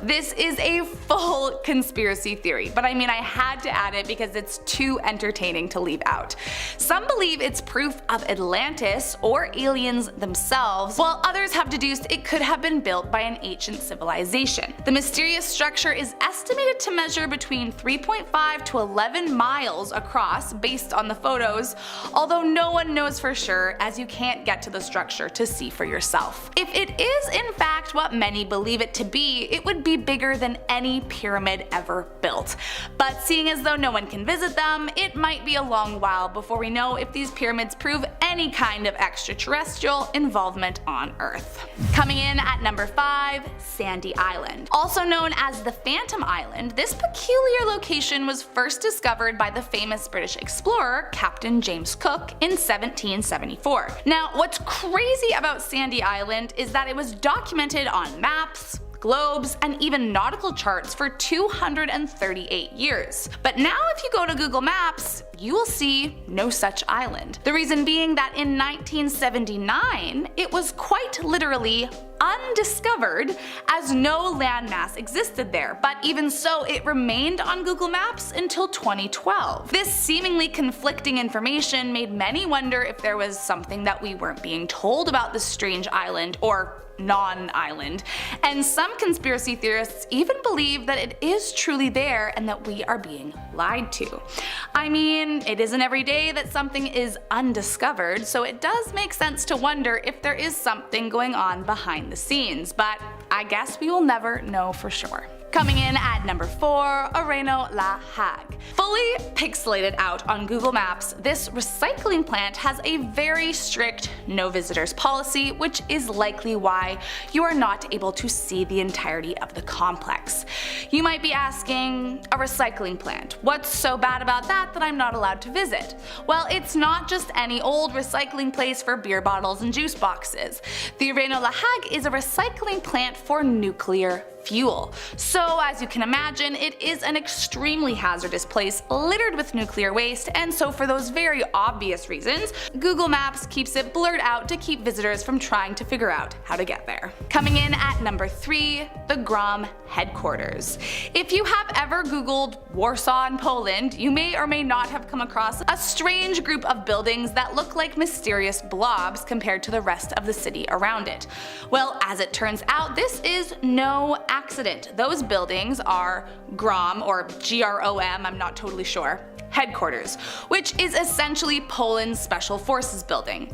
this is a full conspiracy theory, but I mean I had to add it because it's too entertaining to leave out. Some believe it's proof of Atlantis or aliens themselves, while others have deduced it could have been built by an ancient civilization. The mysterious structure is estimated to measure between 3.5 to 11 miles across based on the photos, although no one knows for sure as you can't get to the structure to see for yourself. If it is in fact what many believe it to be, it would be bigger than any pyramid ever built. But seeing as though no one can visit them, it might be a long while before we know if these pyramids prove any kind of extraterrestrial involvement on Earth. Coming in at number 5, Sandy Island. Also known as the Phantom Island, this peculiar location was first discovered by the famous British explorer Captain James Cook in 1774. Now, what's crazy about Sandy Island is that it was documented on maps, globes, and even nautical charts for 238 years. But now if you go to Google Maps, you will see no such island. The reason being that in 1979, it was quite literally undiscovered as no landmass existed there, but even so it remained on Google Maps until 2012. This seemingly conflicting information made many wonder if there was something that we weren't being told about this strange island, or non-island, and some conspiracy theorists even believe that it is truly there and that we are being lied to. I mean, it isn't every day that something is undiscovered, so it does make sense to wonder if there is something going on behind the scenes, but I guess we will never know for sure. Coming in at number 4, Areno La Hague. Fully pixelated out on Google Maps, this recycling plant has a very strict no visitors policy, which is likely why you are not able to see the entirety of the complex. You might be asking, a recycling plant, what's so bad about that I'm not allowed to visit? Well, it's not just any old recycling place for beer bottles and juice boxes. The Areno La Hague is a recycling plant for nuclear fuel. So as you can imagine, it is an extremely hazardous place littered with nuclear waste, and so for those very obvious reasons, Google Maps keeps it blurred out to keep visitors from trying to figure out how to get there. Coming in at number 3, the GROM headquarters. If you have ever Googled Warsaw in Poland, you may or may not have come across a strange group of buildings that look like mysterious blobs compared to the rest of the city around it. Well, as it turns out, this is no accident. Those buildings are GROM, or GROM, I'm not totally sure, headquarters, which is essentially Poland's Special Forces building.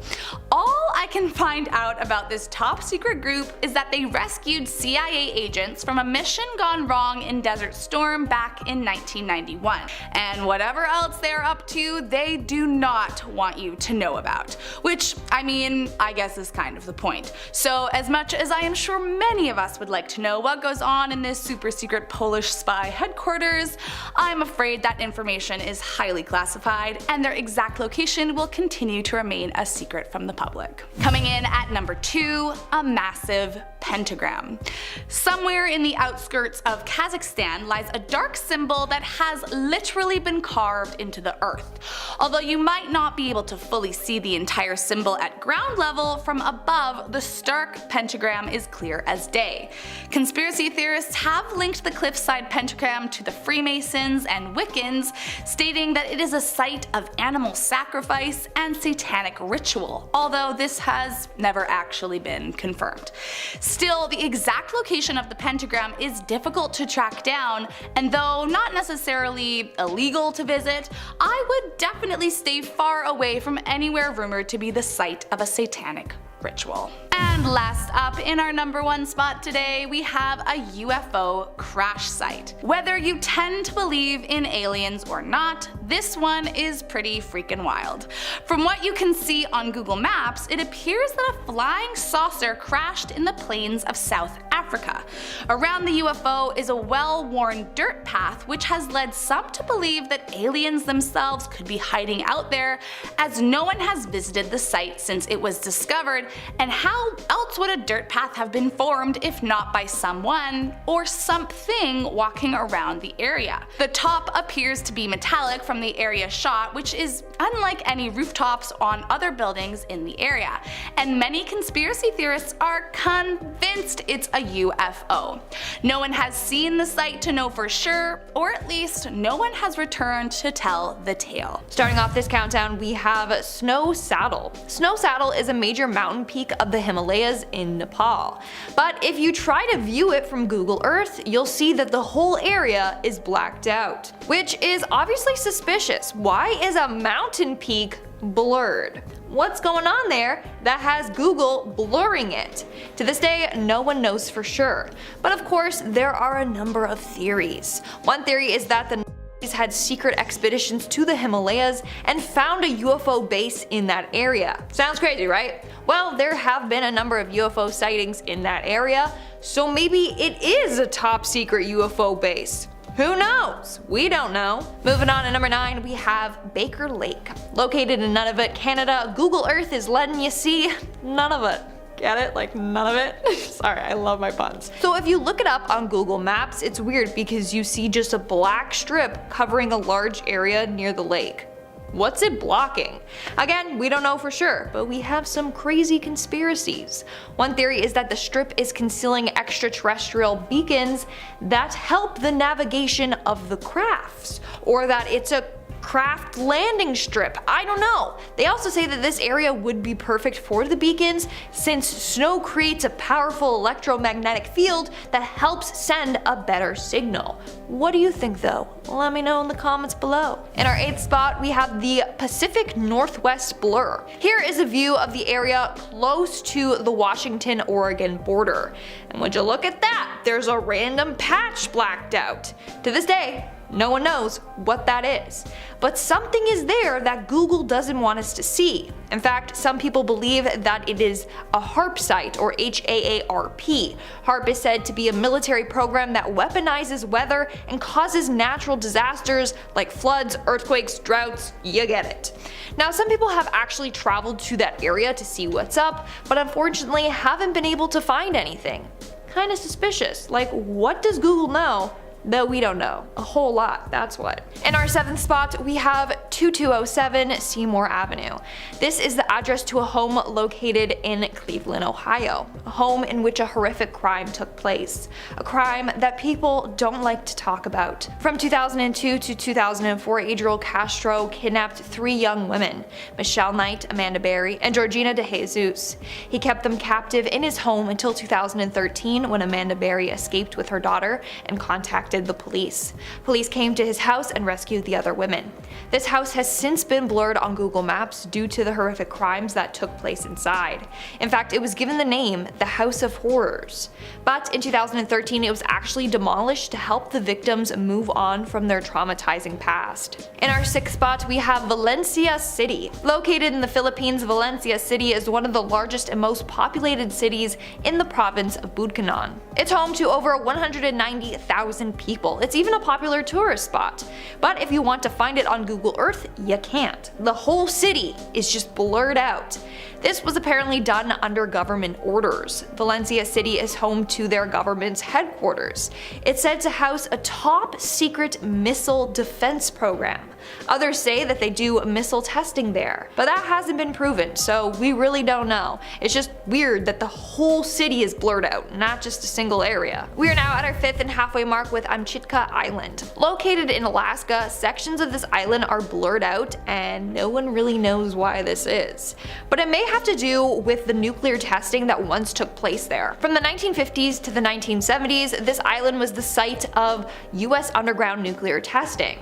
All I can find out about this top secret group is that they rescued CIA agents from a mission gone wrong in Desert Storm back in 1991. And whatever else they're up to, they do not want you to know about. Which, I mean, I guess is kind of the point. So as much as I am sure many of us would like to know what goes on in this super secret Polish spy headquarters, I'm afraid that information is highly classified, and their exact location will continue to remain a secret from the public. Coming in at number 2, a massive pentagram. Somewhere in the outskirts of Kazakhstan lies a dark symbol that has literally been carved into the earth. Although you might not be able to fully see the entire symbol at ground level, from above, the stark pentagram is clear as day. Conspiracy theorists have linked the cliffside pentagram to the Freemasons and Wiccans, stating that it is a site of animal sacrifice and satanic ritual, although this has never actually been confirmed. Still, the exact location of the pentagram is difficult to track down, and though not necessarily illegal to visit, I would definitely stay far away from anywhere rumored to be the site of a satanic ritual. And last up, in our number 1 spot today, we have a UFO crash site. Whether you tend to believe in aliens or not, this one is pretty freaking wild. From what you can see on Google Maps, it appears that a flying saucer crashed in the plains of South Africa. Around the UFO is a well-worn dirt path, which has led some to believe that aliens themselves could be hiding out there, as no one has visited the site since it was discovered, and how How else would a dirt path have been formed if not by someone or something walking around the area? The top appears to be metallic from the area shot, which is unlike any rooftops on other buildings in the area, and many conspiracy theorists are convinced it's a UFO. No one has seen the site to know for sure, or at least no one has returned to tell the tale. Starting off this countdown, we have Snow Saddle. Snow Saddle is a major mountain peak of the Himalayas in Nepal. But if you try to view it from Google Earth, you'll see that the whole area is blacked out, which is obviously suspicious. Why is a mountain peak blurred? What's going on there that has Google blurring it? To this day, no one knows for sure. But of course, there are a number of theories. One theory is that the Nazis had secret expeditions to the Himalayas and found a UFO base in that area. Sounds crazy, right? Well, there have been a number of UFO sightings in that area, so maybe it is a top secret UFO base. Who knows? We don't know. Moving on to number 9, we have Baker Lake. Located in Nunavut, Canada, Google Earth is letting you see none of it. Get it? Like none of it? Sorry, I love my puns. So if you look it up on Google Maps, it's weird because you see just a black strip covering a large area near the lake. What's it blocking? Again, we don't know for sure, but we have some crazy conspiracies. One theory is that the strip is concealing extraterrestrial beacons that help the navigation of the crafts, or that it's a craft landing strip. I don't know. They also say that this area would be perfect for the beacons since snow creates a powerful electromagnetic field that helps send a better signal. What do you think though? Let me know in the comments below. In our 8th spot, we have the Pacific Northwest Blur. Here is a view of the area close to the Washington-Oregon border. And would you look at that? There's a random patch blacked out. To this day, no one knows what that is. But something is there that Google doesn't want us to see. In fact, some people believe that it is a HAARP site, or HAARP. HAARP is said to be a military program that weaponizes weather and causes natural disasters like floods, earthquakes, droughts, you get it. Now, some people have actually traveled to that area to see what's up, but unfortunately haven't been able to find anything. Kinda suspicious. Like, what does Google know that we don't know? A whole lot, that's what. In our 7th spot, we have 2207 Seymour Avenue. This is the address to a home located in Cleveland, Ohio. A home in which a horrific crime took place. A crime that people don't like to talk about. From 2002 to 2004, Adriel Castro kidnapped 3 young women, Michelle Knight, Amanda Berry, and Georgina De Jesus. He kept them captive in his home until 2013 when Amanda Berry escaped with her daughter and contacted the police. Police came to his house and rescued the other women. This house has since been blurred on Google Maps due to the horrific crimes that took place inside. In fact, it was given the name the House of Horrors. But in 2013, it was actually demolished to help the victims move on from their traumatizing past. In our 6th spot, we have Valencia City. Located in the Philippines, Valencia City is one of the largest and most populated cities in the province of Bukidnon. It's home to over 190,000 people. It's even a popular tourist spot. But if you want to find it on Google Earth, you can't. The whole city is just blurred out. This was apparently done under government orders. Valencia City is home to their government's headquarters. It's said to house a top secret missile defense program. Others say that they do missile testing there, but that hasn't been proven, so we really don't know. It's just weird that the whole city is blurred out, not just a single area. We are now at our 5th and halfway mark with Amchitka Island. Located in Alaska, sections of this island are blurred out and no one really knows why this is. But it may have to do with the nuclear testing that once took place there. From the 1950s to the 1970s, this island was the site of US underground nuclear testing.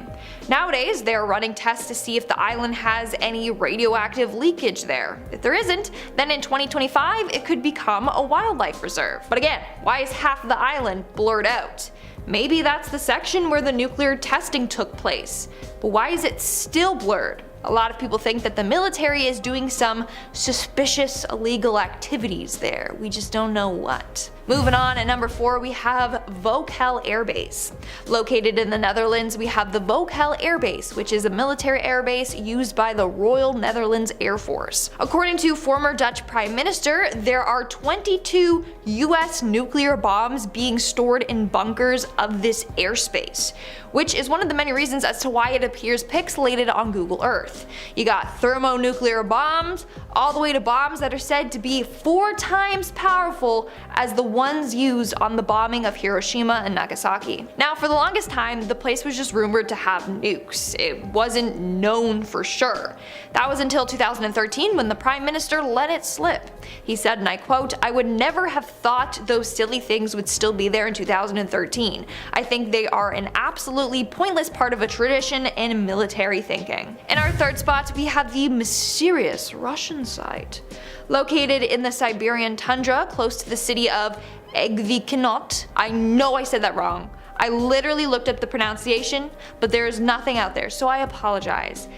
Nowadays, they are running tests to see if the island has any radioactive leakage there. If there isn't, then in 2025 it could become a wildlife reserve. But again, why is half of the island blurred out? Maybe that's the section where the nuclear testing took place. But why is it still blurred? A lot of people think that the military is doing some suspicious illegal activities there. We just don't know what. Moving on, at number 4 we have Vokhel Air Base. Located in the Netherlands, we have the Vokhel Air Base, which is a military air base used by the Royal Netherlands Air Force. According to former Dutch Prime Minister, there are 22 US nuclear bombs being stored in bunkers of this airspace, which is one of the many reasons as to why it appears pixelated on Google Earth. You got thermonuclear bombs, all the way to bombs that are said to be 4 times powerful as the ones used on the bombing of Hiroshima and Nagasaki. Now, for the longest time, the place was just rumored to have nukes. It wasn't known for sure. That was until 2013 when the Prime Minister let it slip. He said, and I quote, "I would never have thought those silly things would still be there in 2013. I think they are an absolutely pointless part of a tradition in military thinking." In our third spot, we have the mysterious Russian site. Located in the Siberian tundra close to the city of Egvikinot. I know I said that wrong. I literally looked up the pronunciation, but there is nothing out there, so I apologize.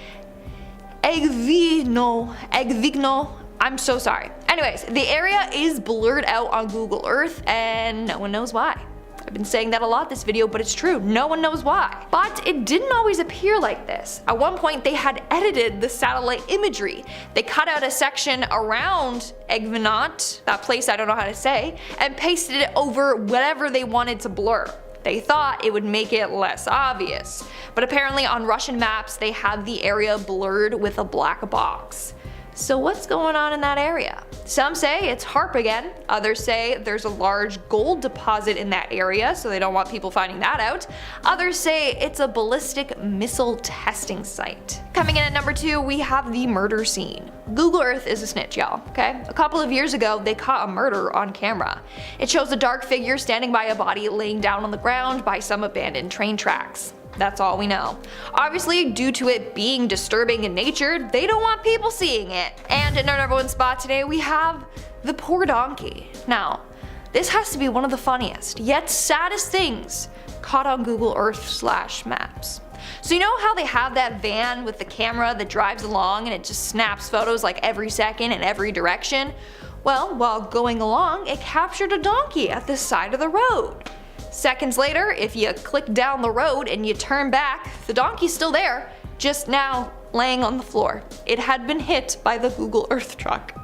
Egvikno. I'm so sorry. Anyways, the area is blurred out on Google Earth and no one knows why. I've been saying that a lot this video, but it's true, no one knows why. But it didn't always appear like this. At one point they had edited the satellite imagery. They cut out a section around Egvinot, that place I don't know how to say, and pasted it over whatever they wanted to blur. They thought it would make it less obvious. But apparently on Russian maps they have the area blurred with a black box. So what's going on in that area? Some say it's HARP again, others say there's a large gold deposit in that area, so they don't want people finding that out. Others say it's a ballistic missile testing site. Coming in at number 2, we have the murder scene. Google Earth is a snitch, y'all, okay? A couple of years ago, they caught a murder on camera. It shows a dark figure standing by a body laying down on the ground by some abandoned train tracks. That's all we know. Obviously, due to it being disturbing in nature, they don't want people seeing it. And in our number 1 spot today, we have the poor donkey. Now, this has to be one of the funniest, yet saddest things caught on Google Earth/Maps. So you know how they have that van with the camera that drives along and it just snaps photos like every second in every direction? Well, while going along, it captured a donkey at the side of the road. Seconds later, if you click down the road and you turn back, the donkey's still there, just now laying on the floor. It had been hit by the Google Earth truck.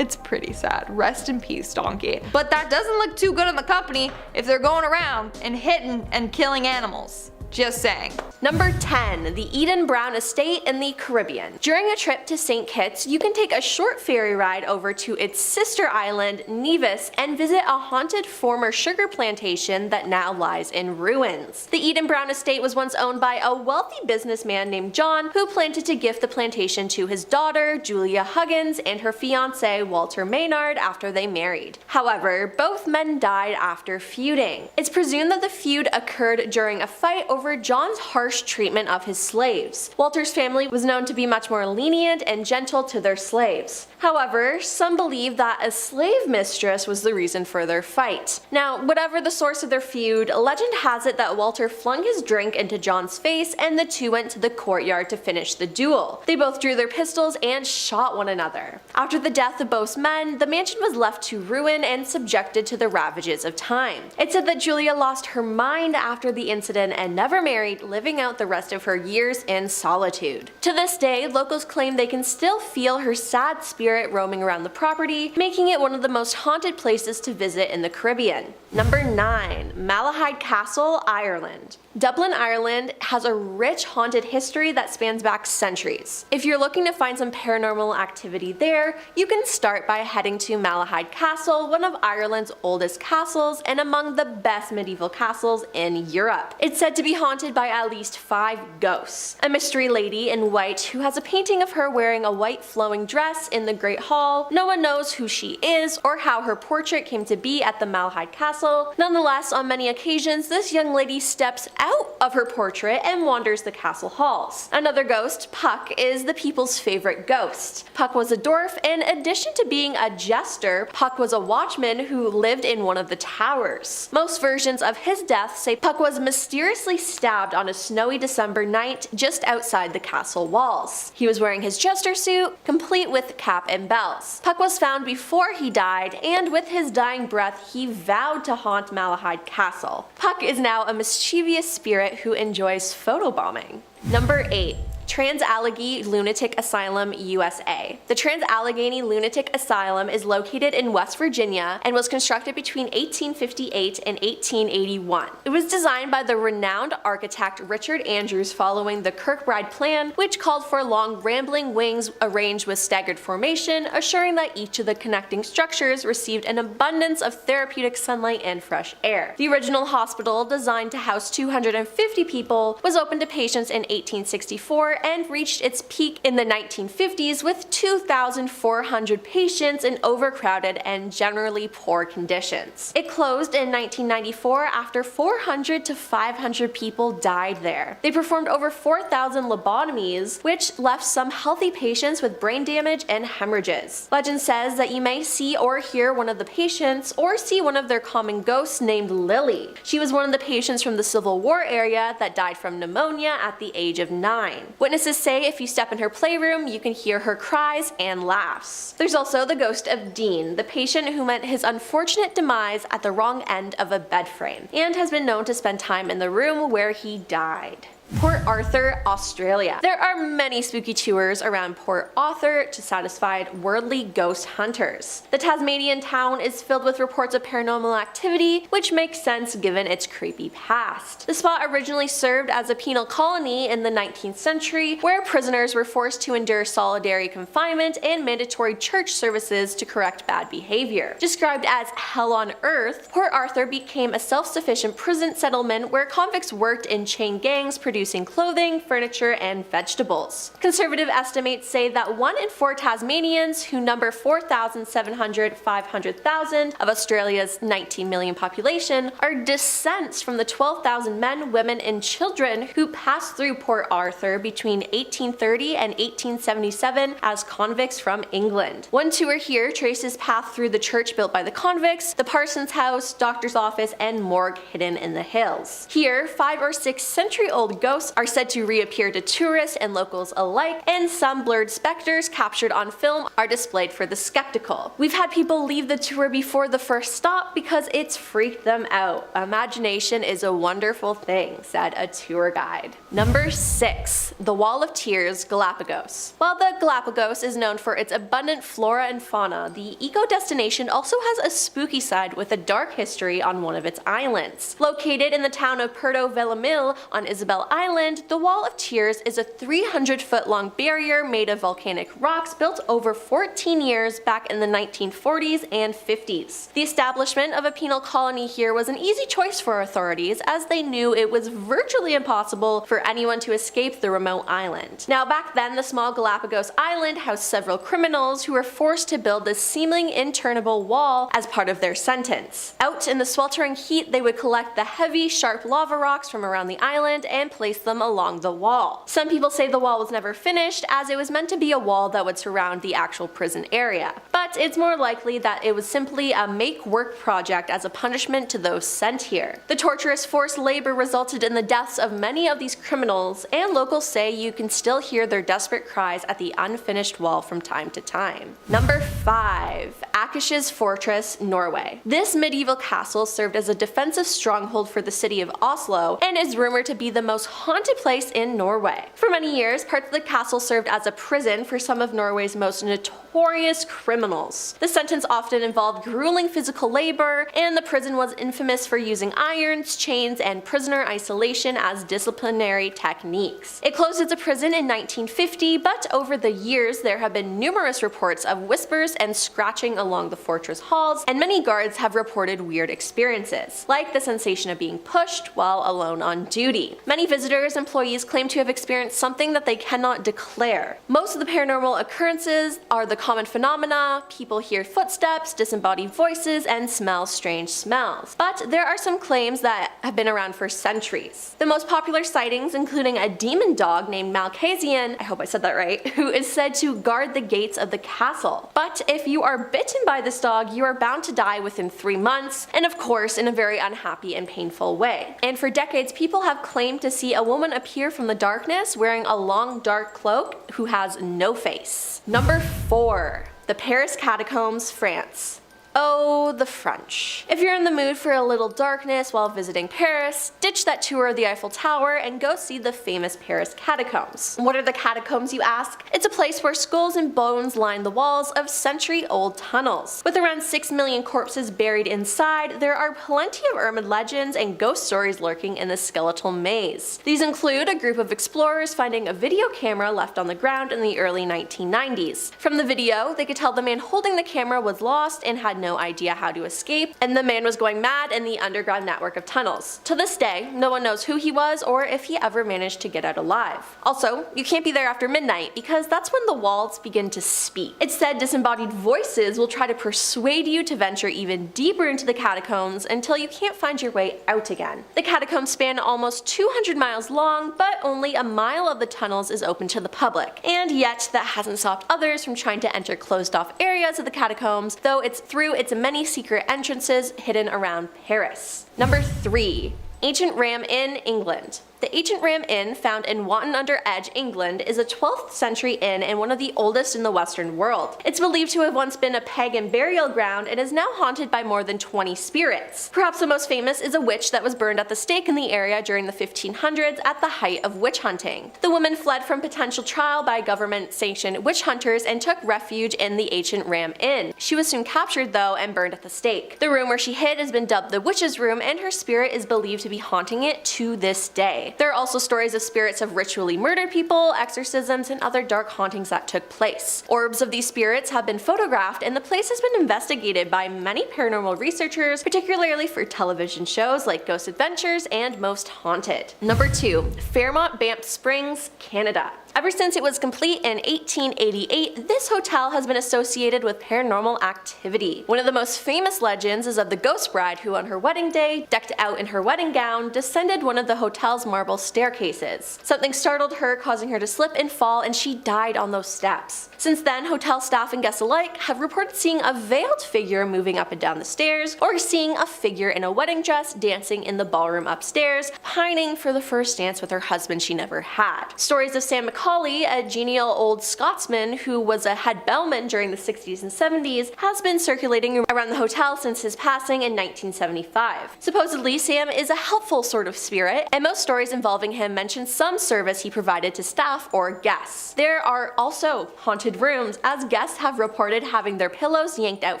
It's pretty sad. Rest in peace, donkey. But that doesn't look too good on the company if they're going around and hitting and killing animals. Just saying. Number 10. The Eden Brown Estate in the Caribbean. During a trip to St. Kitts, you can take a short ferry ride over to its sister island, Nevis, and visit a haunted former sugar plantation that now lies in ruins. The Eden Brown Estate was once owned by a wealthy businessman named John, who planned to gift the plantation to his daughter, Julia Huggins, and her fiancé, Walter Maynard, after they married. However, both men died after feuding. It's presumed that the feud occurred during a fight over John's harsh treatment of his slaves. Walter's family was known to be much more lenient and gentle to their slaves. However, some believe that a slave mistress was the reason for their fight. Now, whatever the source of their feud, legend has it that Walter flung his drink into John's face and the two went to the courtyard to finish the duel. They both drew their pistols and shot one another. After the death of both men, the mansion was left to ruin and subjected to the ravages of time. It's said that Julia lost her mind after the incident and never married, living out the rest of her years in solitude. To this day, locals claim they can still feel her sad spirit roaming around the property, making it one of the most haunted places to visit in the Caribbean. Number 9. Malahide Castle, Ireland. Dublin, Ireland has a rich haunted history that spans back centuries. If you're looking to find some paranormal activity there, you can start by heading to Malahide Castle, one of Ireland's oldest castles and among the best medieval castles in Europe. It's said to be haunted by at least 5 ghosts. A mystery lady in white who has a painting of her wearing a white flowing dress in the Great Hall. No one knows who she is or how her portrait came to be at the Malahide Castle. Nonetheless, on many occasions, this young lady steps out of her portrait and wanders the castle halls. Another ghost, Puck, is the people's favorite ghost. Puck was a dwarf. In addition to being a jester, Puck was a watchman who lived in one of the towers. Most versions of his death say Puck was mysteriously stabbed on a snowy December night just outside the castle walls. He was wearing his jester suit, complete with cap and bells. Puck was found before he died, and with his dying breath, he vowed to haunt Malahide Castle. Puck is now a mischievous spirit who enjoys photobombing. Number 8. Trans-Allegheny Lunatic Asylum, USA. The Trans-Allegheny Lunatic Asylum is located in West Virginia and was constructed between 1858 and 1881. It was designed by the renowned architect Richard Andrews following the Kirkbride Plan, which called for long rambling wings arranged with staggered formation, assuring that each of the connecting structures received an abundance of therapeutic sunlight and fresh air. The original hospital, designed to house 250 people, was opened to patients in 1864 and reached its peak in the 1950s with 2,400 patients in overcrowded and generally poor conditions. It closed in 1994 after 400 to 500 people died there. They performed over 4,000 lobotomies, which left some healthy patients with brain damage and hemorrhages. Legend says that you may see or hear one of the patients or see one of their common ghosts named Lily. She was one of the patients from the Civil War area that died from pneumonia at the age of 9. Witnesses say if you step in her playroom, you can hear her cries and laughs. There's also the ghost of Dean, the patient who met his unfortunate demise at the wrong end of a bed frame, and has been known to spend time in the room where he died. Port Arthur, Australia. There are many spooky tours around Port Arthur to satisfy worldly ghost hunters. The Tasmanian town is filled with reports of paranormal activity, which makes sense given its creepy past. The spot originally served as a penal colony in the 19th century, where prisoners were forced to endure solitary confinement and mandatory church services to correct bad behavior. Described as hell on earth, Port Arthur became a self-sufficient prison settlement where convicts worked in chain gangs producing clothing, furniture, and vegetables. Conservative estimates say that 1 in 4 Tasmanians, who number 4,700–500,000 of Australia's 19 million population, are descendants from the 12,000 men, women, and children who passed through Port Arthur between 1830 and 1877 as convicts from England. One tour here traces path through the church built by the convicts, the parson's house, doctor's office, and morgue hidden in the hills. Here, 5 or 6 century-old ghosts are said to reappear to tourists and locals alike, and some blurred specters captured on film are displayed for the skeptical. We've had people leave the tour before the first stop because it's freaked them out. Imagination is a wonderful thing, said a tour guide. Number 6. The Wall of Tears, Galapagos. While the Galapagos is known for its abundant flora and fauna, the eco-destination also has a spooky side with a dark history on one of its islands. Located in the town of Puerto Villamil on Isabel Island, the Wall of Tears is a 300-foot-long barrier made of volcanic rocks built over 14 years back in the 1940s and 50s. The establishment of a penal colony here was an easy choice for authorities, as they knew it was virtually impossible for anyone to escape the remote island. Now, back then, the small Galapagos Island housed several criminals who were forced to build this seemingly inturnable wall as part of their sentence. Out in the sweltering heat, they would collect the heavy, sharp lava rocks from around the island and place them along the wall. Some people say the wall was never finished, as it was meant to be a wall that would surround the actual prison area. But it's more likely that it was simply a make-work project as a punishment to those sent here. The torturous forced labor resulted in the deaths of many of these criminals, and locals say you can still hear their desperate cries at the unfinished wall from time to time. Number 5. Akershus Fortress, Norway. This medieval castle served as a defensive stronghold for the city of Oslo, and is rumored to be the most haunted place in Norway. For many years, parts of the castle served as a prison for some of Norway's most notorious criminals. The sentence often involved grueling physical labor, and the prison was infamous for using irons, chains, and prisoner isolation as disciplinary techniques. It closed as a prison in 1950, but over the years there have been numerous reports of whispers and scratching along the fortress halls, and many guards have reported weird experiences, like the sensation of being pushed while alone on duty. Many visitors visitors, employees claim to have experienced something that they cannot declare. Most of the paranormal occurrences are the common phenomena: people hear footsteps, disembodied voices, and smell strange smells. But there are some claims that have been around for centuries. The most popular sightings including a demon dog named Malkazian, I hope I said that right, who is said to guard the gates of the castle. But if you are bitten by this dog, you are bound to die within 3 months, and of course in a very unhappy and painful way. And for decades, people have claimed to see a woman appear from the darkness wearing a long dark cloak who has no face. Number 4. The Paris Catacombs, France. Oh, the French. If you're in the mood for a little darkness while visiting Paris, ditch that tour of the Eiffel Tower and go see the famous Paris Catacombs. What are the catacombs, you ask? It's a place where skulls and bones line the walls of century-old tunnels. With around 6 million corpses buried inside, there are plenty of urban legends and ghost stories lurking in the skeletal maze. These include a group of explorers finding a video camera left on the ground in the early 1990s. From the video, they could tell the man holding the camera was lost and had no idea how to escape, and the man was going mad in the underground network of tunnels. To this day, no one knows who he was or if he ever managed to get out alive. Also, you can't be there after midnight because that's when the walls begin to speak. It's said disembodied voices will try to persuade you to venture even deeper into the catacombs until you can't find your way out again. The catacombs span almost 200 miles long, but only a mile of the tunnels is open to the public. And yet, that hasn't stopped others from trying to enter closed-off areas of the catacombs, though it's through its many secret entrances hidden around Paris. Number 3. Ancient Ram Inn, England. The Ancient Ram Inn, found in Wanton-under-Edge, England, is a 12th century inn and one of the oldest in the Western world. It's believed to have once been a pagan burial ground and is now haunted by more than 20 spirits. Perhaps the most famous is a witch that was burned at the stake in the area during the 1500s at the height of witch hunting. The woman fled from potential trial by government-sanctioned witch hunters and took refuge in the Ancient Ram Inn. She was soon captured though and burned at the stake. The room where she hid has been dubbed the Witch's Room, and her spirit is believed to be haunting it to this day. There are also stories of spirits of ritually murdered people, exorcisms, and other dark hauntings that took place. Orbs of these spirits have been photographed, and the place has been investigated by many paranormal researchers, particularly for television shows like Ghost Adventures and Most Haunted. Number 2. Fairmont Banff Springs, Canada. Ever since it was complete in 1888, this hotel has been associated with paranormal activity. One of the most famous legends is of the ghost bride who on her wedding day, decked out in her wedding gown, descended one of the hotel's marble staircases. Something startled her, causing her to slip and fall, and she died on those steps. Since then, hotel staff and guests alike have reported seeing a veiled figure moving up and down the stairs, or seeing a figure in a wedding dress dancing in the ballroom upstairs, pining for the first dance with her husband she never had. Stories of Sam Macaulay, a genial old Scotsman who was a head bellman during the 60s and 70s, has been circulating around the hotel since his passing in 1975. Supposedly, Sam is a helpful sort of spirit, and most stories involving him mention some service he provided to staff or guests. There are also haunted rooms, as guests have reported having their pillows yanked out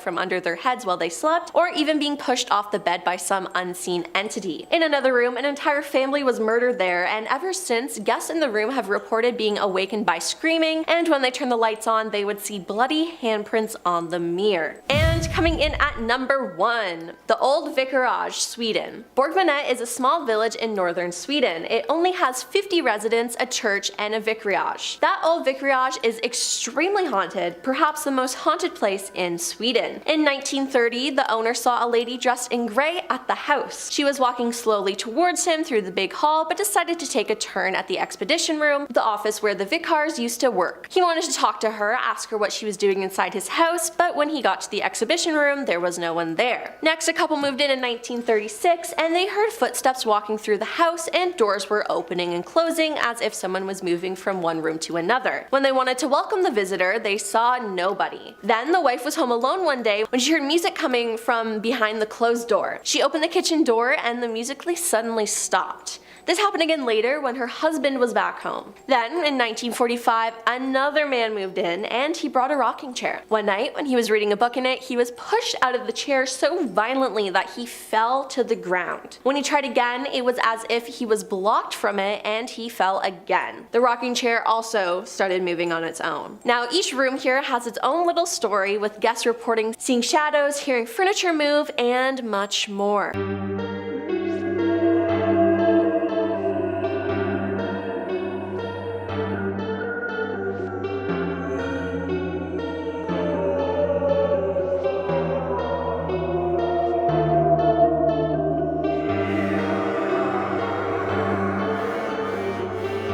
from under their heads while they slept, or even being pushed off the bed by some unseen entity. In another room, an entire family was murdered there, and ever since, guests in the room have reported being awakened by screaming, and when they turned the lights on, they would see bloody handprints on the mirror. And coming in at number 1, the Old Vicarage, Sweden. Borgvanet is a small village in northern Sweden. It only has 50 residents, a church, and a vicarage. That old vicarage is extremely haunted, perhaps the most haunted place in Sweden. In 1930, the owner saw a lady dressed in grey at the house. She was walking slowly towards him through the big hall, but decided to take a turn at the expedition room, the office where the vicars used to work. He wanted to talk to her, ask her what she was doing inside his house, but when he got to the exhibition room, there was no one there. Next, a couple moved in 1936, and they heard footsteps walking through the house, and doors were opening and closing as if someone was moving from one room to another. When they wanted to welcome the visitor, they saw nobody. Then the wife was home alone one day when she heard music coming from behind the closed door. She opened the kitchen door, and the music suddenly stopped. This happened again later when her husband was back home. Then, in 1945, another man moved in, and he brought a rocking chair. One night, when he was reading a book in it, he was pushed out of the chair so violently that he fell to the ground. When he tried again, it was as if he was blocked from it, and he fell again. The rocking chair also started moving on its own. Now, each room here has its own little story, with guests reporting seeing shadows, hearing furniture move, and much more.